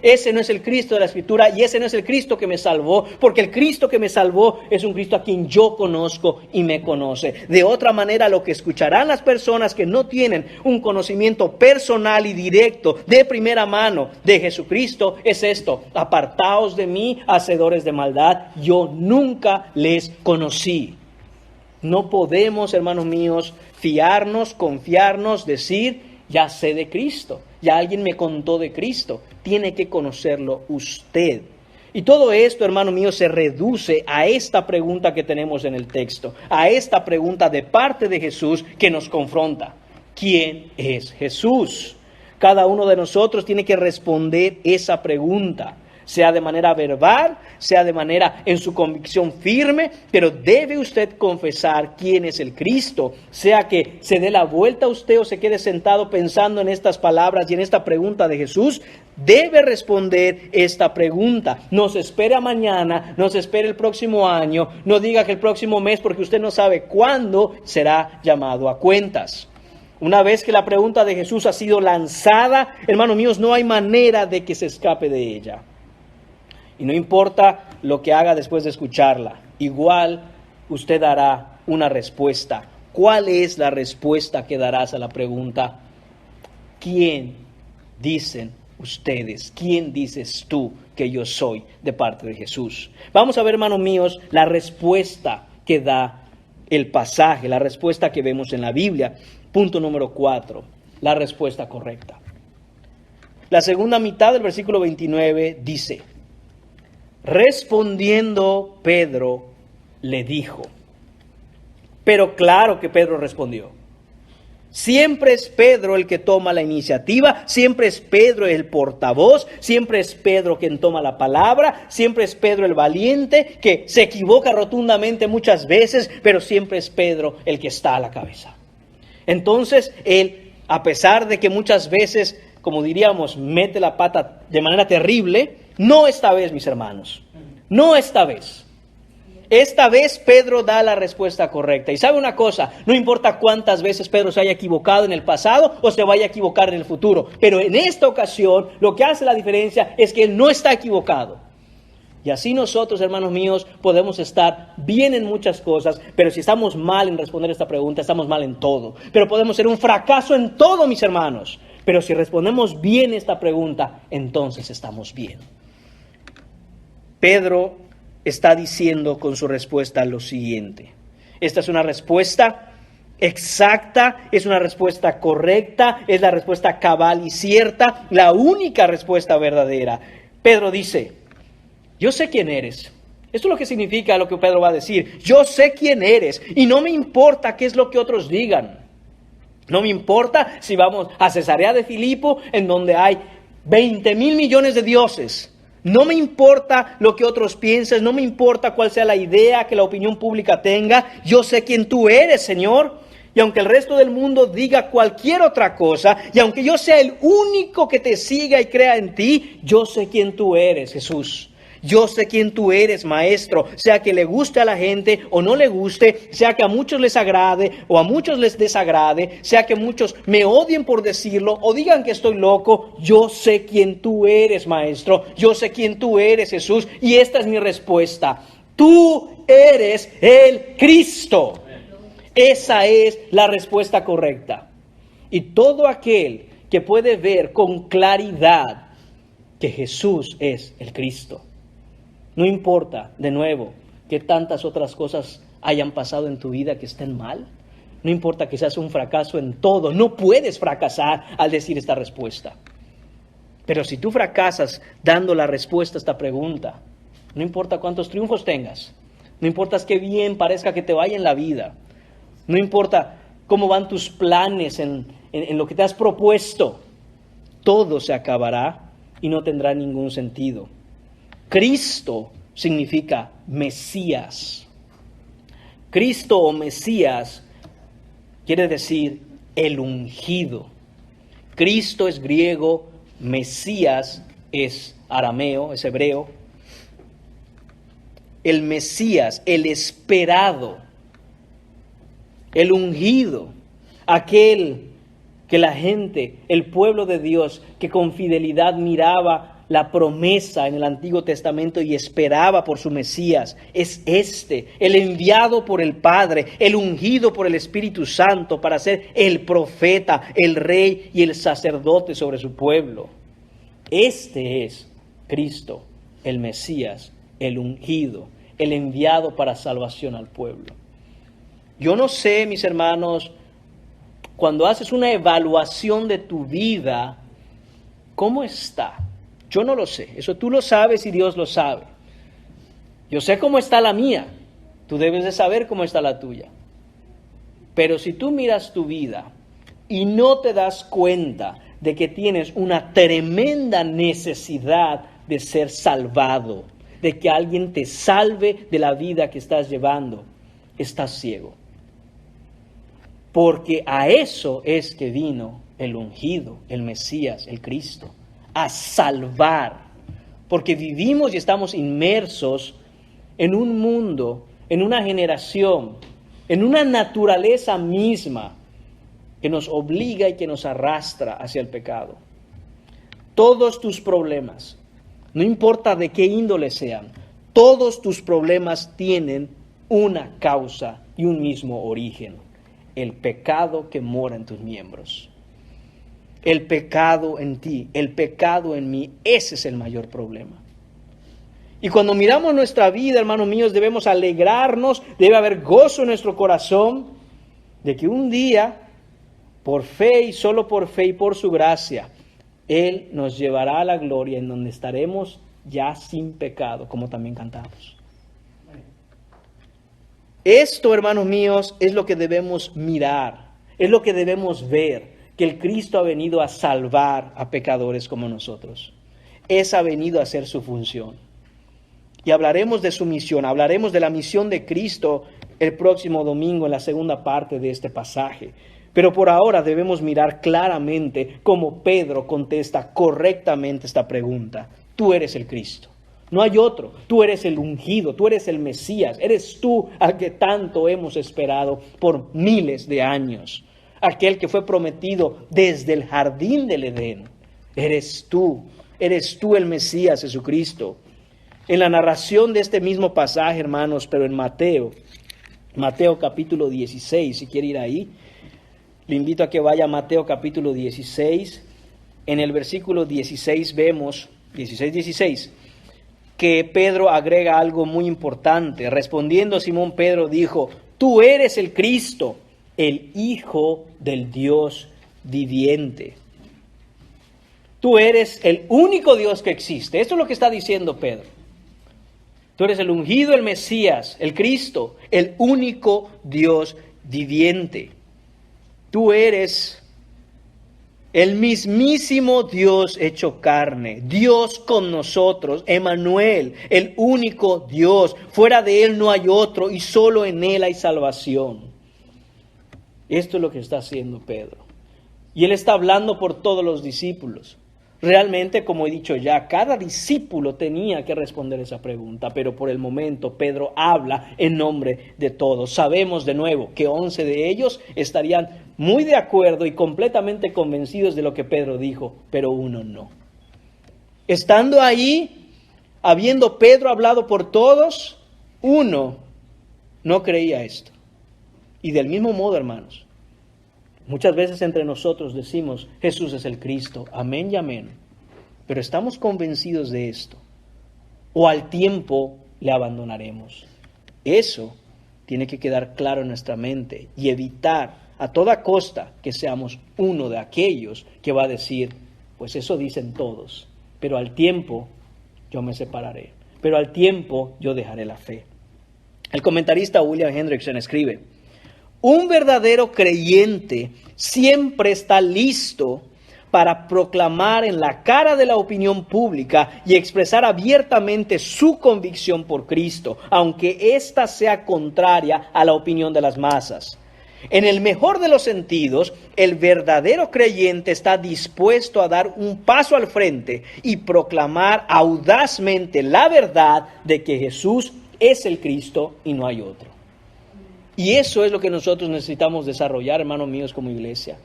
Ese no es el Cristo de la Escritura, y ese no es el Cristo que me salvó, porque el Cristo que me salvó es un Cristo a quien yo conozco y me conoce. De otra manera, lo que escucharán las personas que no tienen un conocimiento personal y directo de primera mano de Jesucristo es esto: apartaos de mí, hacedores de maldad, yo nunca les conocí. No podemos, hermanos míos, fiarnos, confiarnos, decir: ya sé de Cristo, ya alguien me contó de Cristo. Tiene que conocerlo usted. Y todo esto, hermano mío, se reduce a esta pregunta que tenemos en el texto, a esta pregunta de parte de Jesús que nos confronta: ¿quién es Jesús? Cada uno de nosotros tiene que responder esa pregunta, sea de manera verbal, sea de manera en su convicción firme, pero debe usted confesar quién es el Cristo, sea que se dé la vuelta a usted o se quede sentado pensando en estas palabras y en esta pregunta de Jesús. Debe responder esta pregunta. No se espere a mañana, no se espere el próximo año, no diga que el próximo mes, porque usted no sabe cuándo será llamado a cuentas. Una vez que la pregunta de Jesús ha sido lanzada, hermanos míos, no hay manera de que se escape de ella. Y no importa lo que haga después de escucharla, igual usted dará una respuesta. ¿Cuál es la respuesta que darás a la pregunta? ¿Quién dicen ustedes? ¿Quién dices tú que yo soy de parte de Jesús? Vamos a ver, hermanos míos, la respuesta que da el pasaje, la respuesta que vemos en la Biblia. Punto número 4, la respuesta correcta. La segunda mitad del versículo 29 dice: respondiendo Pedro le dijo. Pero claro que Pedro respondió. Siempre es Pedro el que toma la iniciativa, siempre es Pedro el portavoz, siempre es Pedro quien toma la palabra, siempre es Pedro el valiente, que se equivoca rotundamente muchas veces, pero siempre es Pedro el que está a la cabeza. Entonces, él, a pesar de que muchas veces, como diríamos, mete la pata de manera terrible, no esta vez, mis hermanos, no esta vez. Esta vez Pedro da la respuesta correcta. Y sabe una cosa, no importa cuántas veces Pedro se haya equivocado en el pasado o se vaya a equivocar en el futuro, pero en esta ocasión lo que hace la diferencia es que él no está equivocado. Y así nosotros, hermanos míos, podemos estar bien en muchas cosas, pero si estamos mal en responder esta pregunta, estamos mal en todo. Pero podemos ser un fracaso en todo, mis hermanos. Pero si respondemos bien esta pregunta, entonces estamos bien. Pedro está diciendo con su respuesta lo siguiente. Esta es una respuesta exacta, es una respuesta correcta, es la respuesta cabal y cierta, la única respuesta verdadera. Pedro dice: yo sé quién eres. Esto es lo que significa lo que Pedro va a decir. Yo sé quién eres y no me importa qué es lo que otros digan. No me importa si vamos a Cesarea de Filipo, en donde hay 20,000 millones de dioses. No me importa lo que otros piensen, no me importa cuál sea la idea que la opinión pública tenga. Yo sé quién tú eres, Señor. Y aunque el resto del mundo diga cualquier otra cosa, y aunque yo sea el único que te siga y crea en ti, yo sé quién tú eres, Jesús. Yo sé quién tú eres, Maestro, sea que le guste a la gente o no le guste, sea que a muchos les agrade o a muchos les desagrade, sea que muchos me odien por decirlo o digan que estoy loco. Yo sé quién tú eres, Maestro, yo sé quién tú eres, Jesús, y esta es mi respuesta. Tú eres el Cristo. Esa es la respuesta correcta. Y todo aquel que puede ver con claridad que Jesús es el Cristo. No importa, de nuevo, que tantas otras cosas hayan pasado en tu vida que estén mal. No importa que seas un fracaso en todo. No puedes fracasar al decir esta respuesta. Pero si tú fracasas dando la respuesta a esta pregunta, no importa cuántos triunfos tengas, no importa qué bien parezca que te vaya en la vida, no importa cómo van tus planes en lo que te has propuesto, todo se acabará y no tendrá ningún sentido. Cristo significa Mesías. Cristo o Mesías quiere decir el ungido. Cristo es griego, Mesías es arameo, es hebreo. El Mesías, el esperado, el ungido, aquel que la gente, el pueblo de Dios, que con fidelidad miraba la promesa en el Antiguo Testamento y esperaba por su Mesías, es el enviado por el Padre, el ungido por el Espíritu Santo para ser el profeta, el rey y el sacerdote sobre su pueblo. Este es Cristo, el Mesías, el ungido, el enviado para salvación al pueblo. Yo no sé, mis hermanos, cuando haces una evaluación de tu vida, ¿cómo está? Yo no lo sé, eso tú lo sabes y Dios lo sabe. Yo sé cómo está la mía, tú debes de saber cómo está la tuya. Pero si tú miras tu vida y no te das cuenta de que tienes una tremenda necesidad de ser salvado, de que alguien te salve de la vida que estás llevando, estás ciego. Porque a eso es que vino el ungido, el Mesías, el Cristo. A salvar, porque vivimos y estamos inmersos en un mundo, en una generación, en una naturaleza misma que nos obliga y que nos arrastra hacia el pecado. Todos tus problemas, no importa de qué índole sean, todos tus problemas tienen una causa y un mismo origen: el pecado que mora en tus miembros. El pecado en ti, el pecado en mí, ese es el mayor problema. Y cuando miramos nuestra vida, hermanos míos, debemos alegrarnos, debe haber gozo en nuestro corazón de que un día Por fe y solo por fe y por su gracia, Él nos llevará a la gloria en donde estaremos ya sin pecado, como también cantamos. Esto, hermanos míos, es lo que debemos mirar, es lo que debemos ver, que el Cristo ha venido a salvar a pecadores como nosotros. Esa ha venido a hacer su función. Y hablaremos de su misión, hablaremos de la misión de Cristo el próximo domingo en la segunda parte de este pasaje. Pero por ahora debemos mirar claramente cómo Pedro contesta correctamente esta pregunta. Tú eres el Cristo. No hay otro. Tú eres el ungido, tú eres el Mesías. Eres tú al que tanto hemos esperado por miles de años. Aquel que fue prometido desde el jardín del Edén. Eres tú el Mesías, Jesucristo. En la narración de este mismo pasaje, hermanos, pero en Mateo capítulo 16, si quiere ir ahí, le invito a que vaya a Mateo capítulo 16. En el versículo 16 vemos, 16, que Pedro agrega algo muy importante. Respondiendo Simón Pedro dijo, tú eres el Cristo, el Hijo del Dios viviente. Tú eres el único Dios que existe. Esto es lo que está diciendo Pedro. Tú eres el ungido, el Mesías, el Cristo, el único Dios viviente. Tú eres el mismísimo Dios hecho carne, Dios con nosotros, Emmanuel, el único Dios. Fuera de Él no hay otro y solo en Él hay salvación. Esto es lo que está haciendo Pedro. Y Él está hablando por todos los discípulos. Realmente, como he dicho ya, cada discípulo tenía que responder esa pregunta, pero por el momento Pedro habla en nombre de todos. Sabemos de nuevo que 11 de ellos estarían muy de acuerdo y completamente convencidos de lo que Pedro dijo, pero uno no. Estando ahí, habiendo Pedro hablado por todos, uno no creía esto. Y del mismo modo, hermanos, muchas veces entre nosotros decimos, Jesús es el Cristo, amén y amén. Pero estamos convencidos de esto. O al tiempo le abandonaremos. Eso tiene que quedar claro en nuestra mente y evitar a toda costa que seamos uno de aquellos que va a decir, pues eso dicen todos, pero al tiempo yo me separaré, pero al tiempo yo dejaré la fe. El comentarista William Hendrickson escribe, un verdadero creyente siempre está listo para proclamar en la cara de la opinión pública y expresar abiertamente su convicción por Cristo, aunque ésta sea contraria a la opinión de las masas. En el mejor de los sentidos, el verdadero creyente está dispuesto a dar un paso al frente y proclamar audazmente la verdad de que Jesús es el Cristo y no hay otro. Y eso es lo que nosotros necesitamos desarrollar, hermanos míos, como iglesia,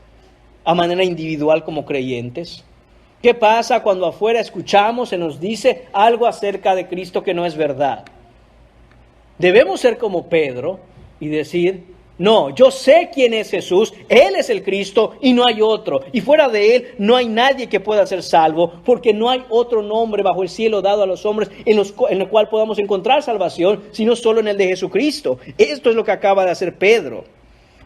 a manera individual como creyentes. ¿Qué pasa cuando afuera escuchamos, se nos dice algo acerca de Cristo que no es verdad? Debemos ser como Pedro y decir, no, yo sé quién es Jesús, Él es el Cristo y no hay otro. Y fuera de Él no hay nadie que pueda ser salvo, porque no hay otro nombre bajo el cielo dado a los hombres en el cual podamos encontrar salvación, sino solo en el de Jesucristo. Esto es lo que acaba de hacer Pedro.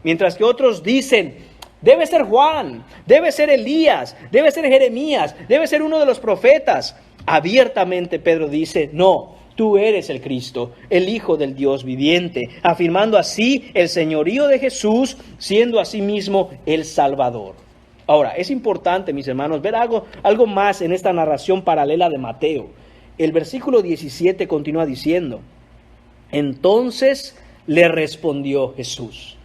Mientras que otros dicen, debe ser Juan, debe ser Elías, debe ser Jeremías, debe ser uno de los profetas. Abiertamente Pedro dice, no. Tú eres el Cristo, el Hijo del Dios viviente, afirmando así el señorío de Jesús, siendo asimismo el Salvador. Ahora, es importante, mis hermanos, ver algo más en esta narración paralela de Mateo. El versículo 17 continúa diciendo, entonces le respondió Jesús.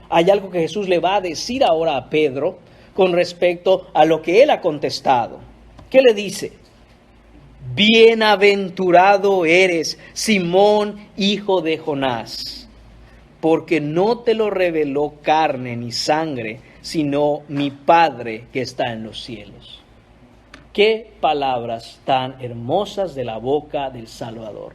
Hay algo que Jesús le va a decir ahora a Pedro con respecto a lo que él ha contestado. ¿Qué le dice? Bienaventurado eres, Simón, hijo de Jonás, porque no te lo reveló carne ni sangre, sino mi Padre que está en los cielos. Qué palabras tan hermosas de la boca del Salvador.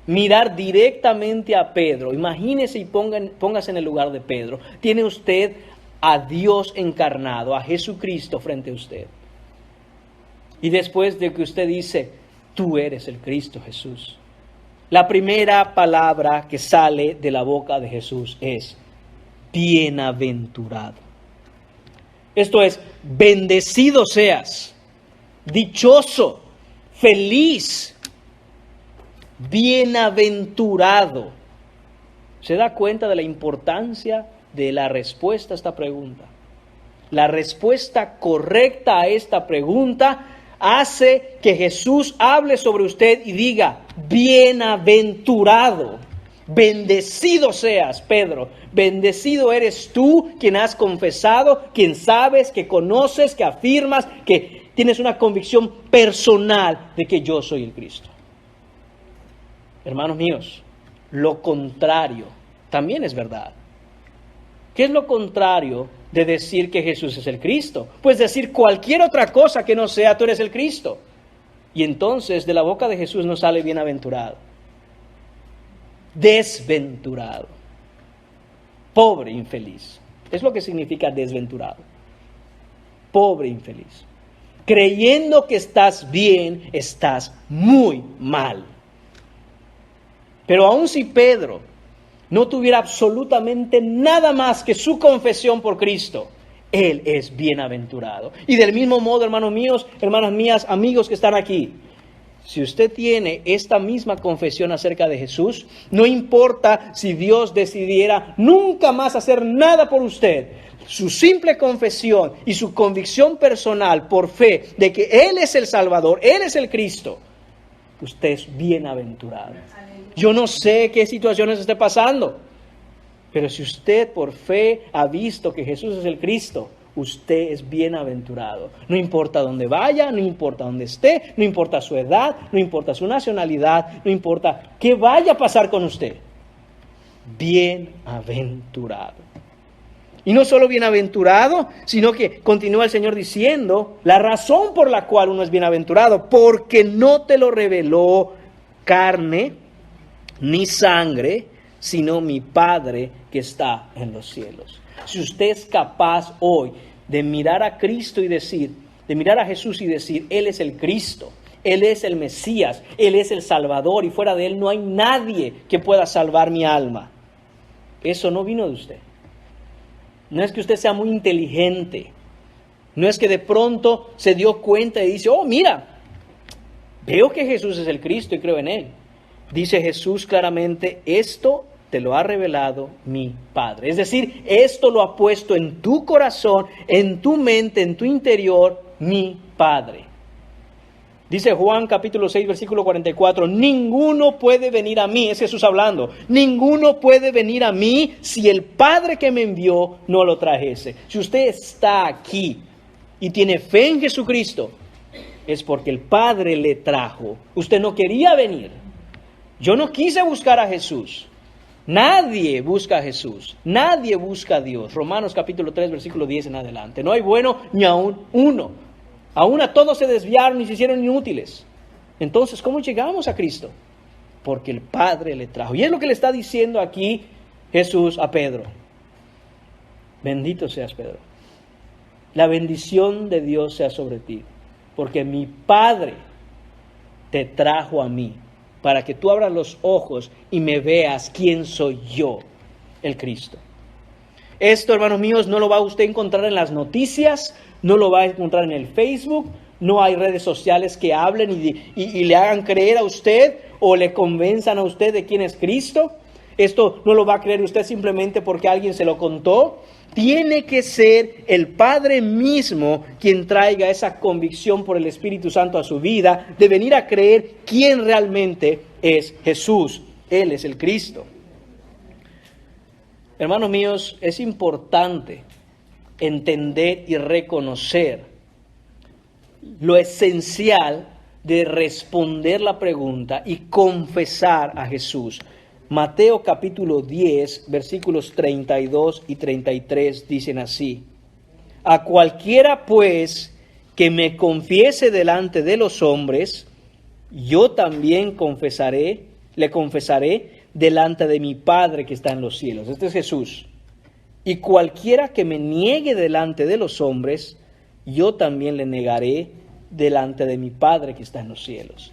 Mirar directamente a Pedro, imagínese y póngase en el lugar de Pedro. Tiene usted a Dios encarnado, a Jesucristo frente a usted. Y después de que usted dice, tú eres el Cristo Jesús, la primera palabra que sale de la boca de Jesús es bienaventurado. Esto es, bendecido seas, dichoso, feliz, bienaventurado. ¿Se da cuenta de la importancia de la respuesta a esta pregunta? La respuesta correcta a esta pregunta hace que Jesús hable sobre usted y diga, bienaventurado, bendecido seas, Pedro, bendecido eres tú, quien has confesado, quien sabes, que conoces, que afirmas, que tienes una convicción personal de que yo soy el Cristo. Hermanos míos, lo contrario también es verdad. ¿Qué es lo contrario de decir que Jesús es el Cristo? Pues decir cualquier otra cosa que no sea tú eres el Cristo. Y entonces de la boca de Jesús no sale bienaventurado. Desventurado. Pobre, infeliz. Es lo que significa desventurado. Pobre, infeliz. Creyendo que estás bien, estás muy mal. Pero aun si Pedro no tuviera absolutamente nada más que su confesión por Cristo, él es bienaventurado. Y del mismo modo, hermanos míos, hermanas mías, amigos que están aquí, si usted tiene esta misma confesión acerca de Jesús, no importa si Dios decidiera nunca más hacer nada por usted, su simple confesión y su convicción personal por fe de que Él es el Salvador, Él es el Cristo, usted es bienaventurado. Yo no sé qué situaciones esté pasando, pero si usted por fe ha visto que Jesús es el Cristo, usted es bienaventurado. No importa dónde vaya, no importa dónde esté, no importa su edad, no importa su nacionalidad, no importa qué vaya a pasar con usted. Bienaventurado. Y no solo bienaventurado, sino que continúa el Señor diciendo la razón por la cual uno es bienaventurado, porque no te lo reveló carne ni sangre, sino mi Padre que está en los cielos. Si usted es capaz hoy de mirar a Cristo y decir, de mirar a Jesús y decir, Él es el Cristo, Él es el Mesías, Él es el Salvador y fuera de Él no hay nadie que pueda salvar mi alma. Eso no vino de usted. No es que usted sea muy inteligente. No es que de pronto se dio cuenta y dice, oh mira, veo que Jesús es el Cristo y creo en Él. Dice Jesús claramente, esto te lo ha revelado mi Padre. Es decir, esto lo ha puesto en tu corazón, en tu mente, en tu interior, mi Padre. Dice Juan capítulo 6, versículo 44, ninguno puede venir a mí, es Jesús hablando, ninguno puede venir a mí si el Padre que me envió no lo trajese. Si usted está aquí y tiene fe en Jesucristo, es porque el Padre le trajo. Usted no quería venir. Yo no quise buscar a Jesús. Nadie busca a Jesús. Nadie busca a Dios. Romanos capítulo 3, versículo 10 en adelante. No hay bueno ni aún uno. Aún a todos se desviaron y se hicieron inútiles. Entonces, ¿cómo llegamos a Cristo? Porque el Padre le trajo. Y es lo que le está diciendo aquí Jesús a Pedro. Bendito seas, Pedro. La bendición de Dios sea sobre ti. Porque mi Padre te trajo a mí, para que tú abras los ojos y me veas quién soy yo, el Cristo. Esto, hermanos míos, no lo va a usted encontrar en las noticias, no lo va a encontrar en el Facebook, no hay redes sociales que hablen y le hagan creer a usted o le convenzan a usted de quién es Cristo. Esto no lo va a creer usted simplemente porque alguien se lo contó. Tiene que ser el Padre mismo quien traiga esa convicción por el Espíritu Santo a su vida, de venir a creer quién realmente es Jesús. Él es el Cristo. Hermanos míos, es importante entender y reconocer lo esencial de responder la pregunta y confesar a Jesús. Mateo capítulo 10, versículos 32 y 33 dicen así: a cualquiera pues que me confiese delante de los hombres, yo también le confesaré delante de mi Padre que está en los cielos. Este es Jesús. Y cualquiera que me niegue delante de los hombres, yo también le negaré delante de mi Padre que está en los cielos.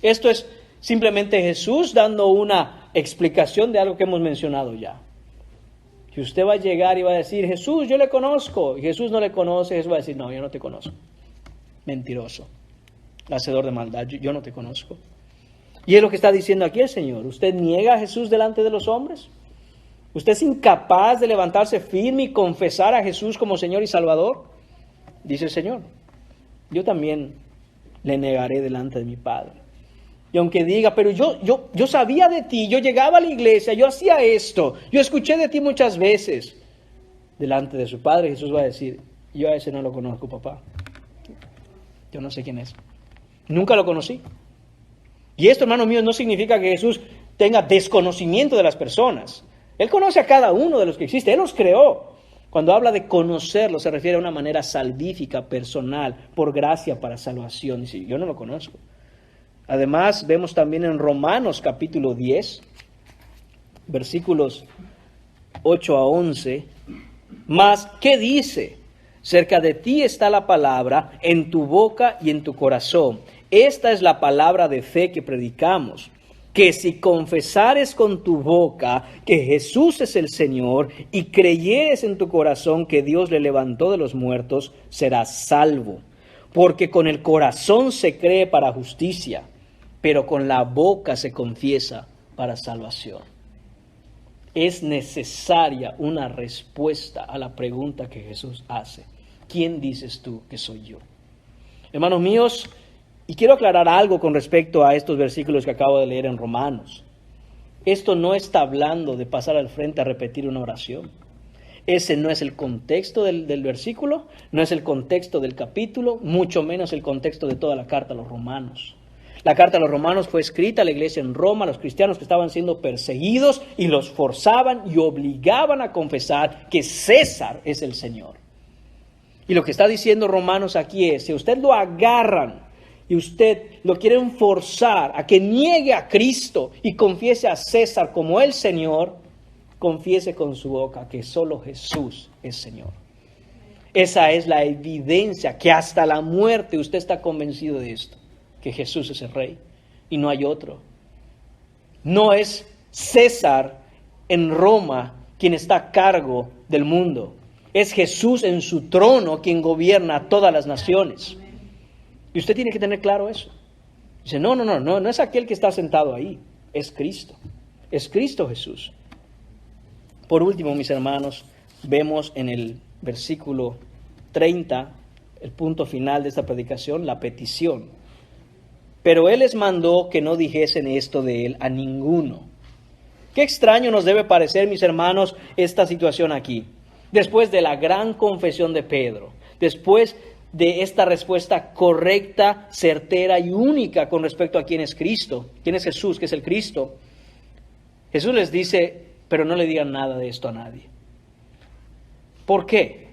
Esto es simplemente Jesús dando una explicación de algo que hemos mencionado ya. Y usted va a llegar y va a decir, Jesús, yo le conozco. Y Jesús no le conoce, Jesús va a decir, no, yo no te conozco. Mentiroso, hacedor de maldad, yo no te conozco. Y es lo que está diciendo aquí el Señor. ¿Usted niega a Jesús delante de los hombres? ¿Usted es incapaz de levantarse firme y confesar a Jesús como Señor y Salvador? Dice el Señor, yo también le negaré delante de mi Padre. Y aunque diga, pero yo sabía de ti, yo llegaba a la iglesia, yo hacía esto, yo escuché de ti muchas veces. Delante de su Padre, Jesús va a decir, yo a ese no lo conozco, papá. Yo no sé quién es. Nunca lo conocí. Y esto, hermanos míos, no significa que Jesús tenga desconocimiento de las personas. Él conoce a cada uno de los que existe, Él los creó. Cuando habla de conocerlo, se refiere a una manera salvífica, personal, por gracia para salvación. Dice, yo no lo conozco. Además, vemos también en Romanos capítulo 10, versículos 8 a 11, mas, ¿qué dice? Cerca de ti está la palabra, en tu boca y en tu corazón. Esta es la palabra de fe que predicamos, que si confesares con tu boca que Jesús es el Señor y creyeres en tu corazón que Dios le levantó de los muertos, serás salvo. Porque con el corazón se cree para justicia, pero con la boca se confiesa para salvación. Es necesaria una respuesta a la pregunta que Jesús hace. ¿Quién dices tú que soy yo? Hermanos míos, y quiero aclarar algo con respecto a estos versículos que acabo de leer en Romanos. Esto no está hablando de pasar al frente a repetir una oración. Ese no es el contexto del versículo, no es el contexto del capítulo, mucho menos el contexto de toda la carta a los romanos. La carta a los romanos fue escrita a la iglesia en Roma, a los cristianos que estaban siendo perseguidos y los forzaban y obligaban a confesar que César es el Señor. Y lo que está diciendo Romanos aquí es, si usted lo agarran y usted lo quieren forzar a que niegue a Cristo y confiese a César como el Señor, confiese con su boca que solo Jesús es Señor. Esa es la evidencia que hasta la muerte usted está convencido de esto, que Jesús es el Rey y no hay otro. No es César en Roma quien está a cargo del mundo. Es Jesús en su trono quien gobierna todas las naciones. Y usted tiene que tener claro eso. Dice, no es aquel que está sentado ahí, es Cristo. Es Cristo Jesús. Por último, mis hermanos, vemos en el versículo 30, el punto final de esta predicación, la petición. Pero Él les mandó que no dijesen esto de Él a ninguno. Qué extraño nos debe parecer, mis hermanos, esta situación aquí. Después de la gran confesión de Pedro, después de esta respuesta correcta, certera y única con respecto a quién es Cristo, quién es Jesús, que es el Cristo, Jesús les dice, pero no le digan nada de esto a nadie. ¿Por qué?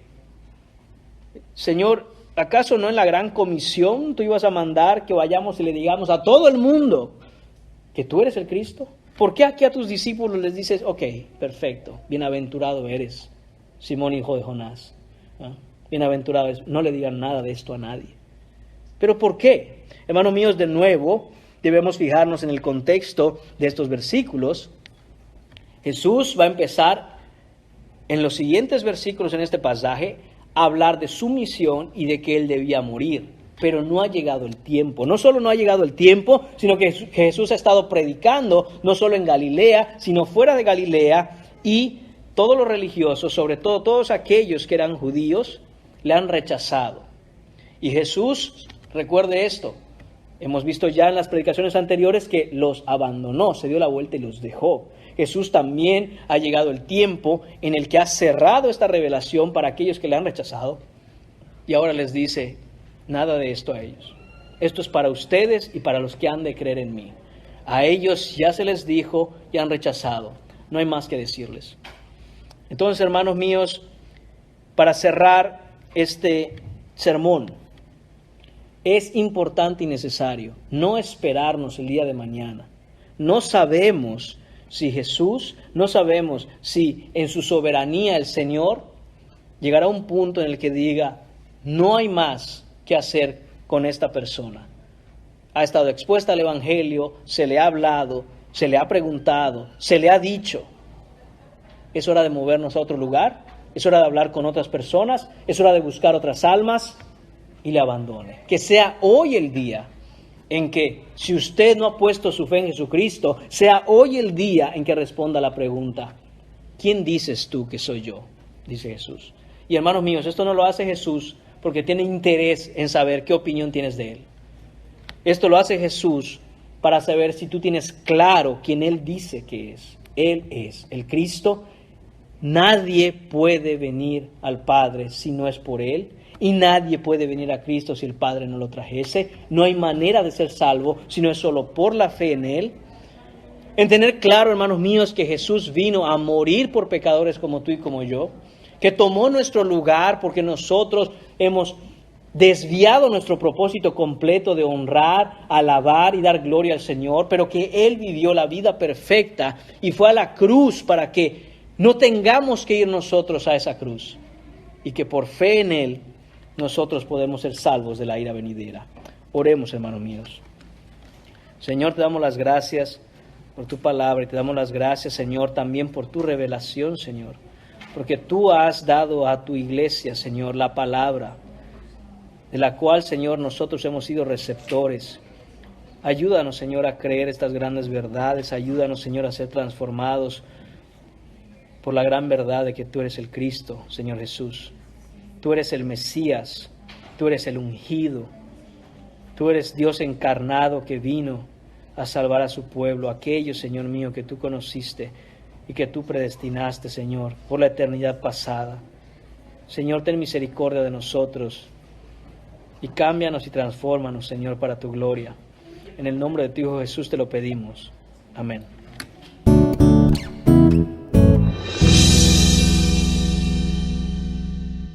Señor, ¿acaso no en la gran comisión tú ibas a mandar que vayamos y le digamos a todo el mundo que tú eres el Cristo? ¿Por qué aquí a tus discípulos les dices, ok, perfecto, bienaventurado eres, Simón, hijo de Jonás? ¿No? Bienaventurado eres, no le digan nada de esto a nadie. ¿Pero por qué? Hermanos míos, de nuevo, debemos fijarnos en el contexto de estos versículos. Jesús va a empezar en los siguientes versículos en este pasaje a hablar de su misión y de que Él debía morir. Pero no ha llegado el tiempo. No solo no ha llegado el tiempo, sino que Jesús ha estado predicando no solo en Galilea, sino fuera de Galilea, y todos los religiosos, sobre todo todos aquellos que eran judíos, le han rechazado. Y Jesús, recuerde esto, hemos visto ya en las predicaciones anteriores que los abandonó, se dio la vuelta y los dejó. Jesús también ha llegado el tiempo en el que ha cerrado esta revelación para aquellos que le han rechazado. Y ahora les dice, nada de esto a ellos. Esto es para ustedes y para los que han de creer en mí. A ellos ya se les dijo y han rechazado. No hay más que decirles. Entonces, hermanos míos, para cerrar este sermón, es importante y necesario no esperarnos el día de mañana. No sabemos si Jesús, no sabemos si en su soberanía el Señor llegará a un punto en el que diga, no hay más que hacer con esta persona. Ha estado expuesta al Evangelio, se le ha hablado, se le ha preguntado, se le ha dicho. Es hora de movernos a otro lugar, es hora de hablar con otras personas, es hora de buscar otras almas y le abandone. Que sea hoy el día en que, si usted no ha puesto su fe en Jesucristo, sea hoy el día en que responda la pregunta: ¿quién dices tú que soy yo?, dice Jesús. Y hermanos míos, esto no lo hace Jesús porque tiene interés en saber qué opinión tienes de Él. Esto lo hace Jesús para saber si tú tienes claro quién Él dice que es. Él es el Cristo. Nadie puede venir al Padre si no es por Él. Y nadie puede venir a Cristo si el Padre no lo trajese. No hay manera de ser salvo si no es solo por la fe en Él. En tener claro, hermanos míos, que Jesús vino a morir por pecadores como tú y como yo, que tomó nuestro lugar porque nosotros hemos desviado nuestro propósito completo de honrar, alabar y dar gloria al Señor, pero que Él vivió la vida perfecta y fue a la cruz para que no tengamos que ir nosotros a esa cruz, y que por fe en Él nosotros podemos ser salvos de la ira venidera. Oremos, hermanos míos. Señor, te damos las gracias por tu palabra y te damos las gracias, Señor, también por tu revelación, Señor, porque tú has dado a tu iglesia, Señor, la palabra, de la cual, Señor, nosotros hemos sido receptores. Ayúdanos, Señor, a creer estas grandes verdades. Ayúdanos, Señor, a ser transformados por la gran verdad de que tú eres el Cristo, Señor Jesús. Tú eres el Mesías, tú eres el ungido, tú eres Dios encarnado que vino a salvar a su pueblo, aquellos, Señor mío, que tú conociste y que tú predestinaste, Señor, por la eternidad pasada. Señor, ten misericordia de nosotros y cámbianos y transfórmanos, Señor, para tu gloria. En el nombre de tu Hijo Jesús te lo pedimos. Amén.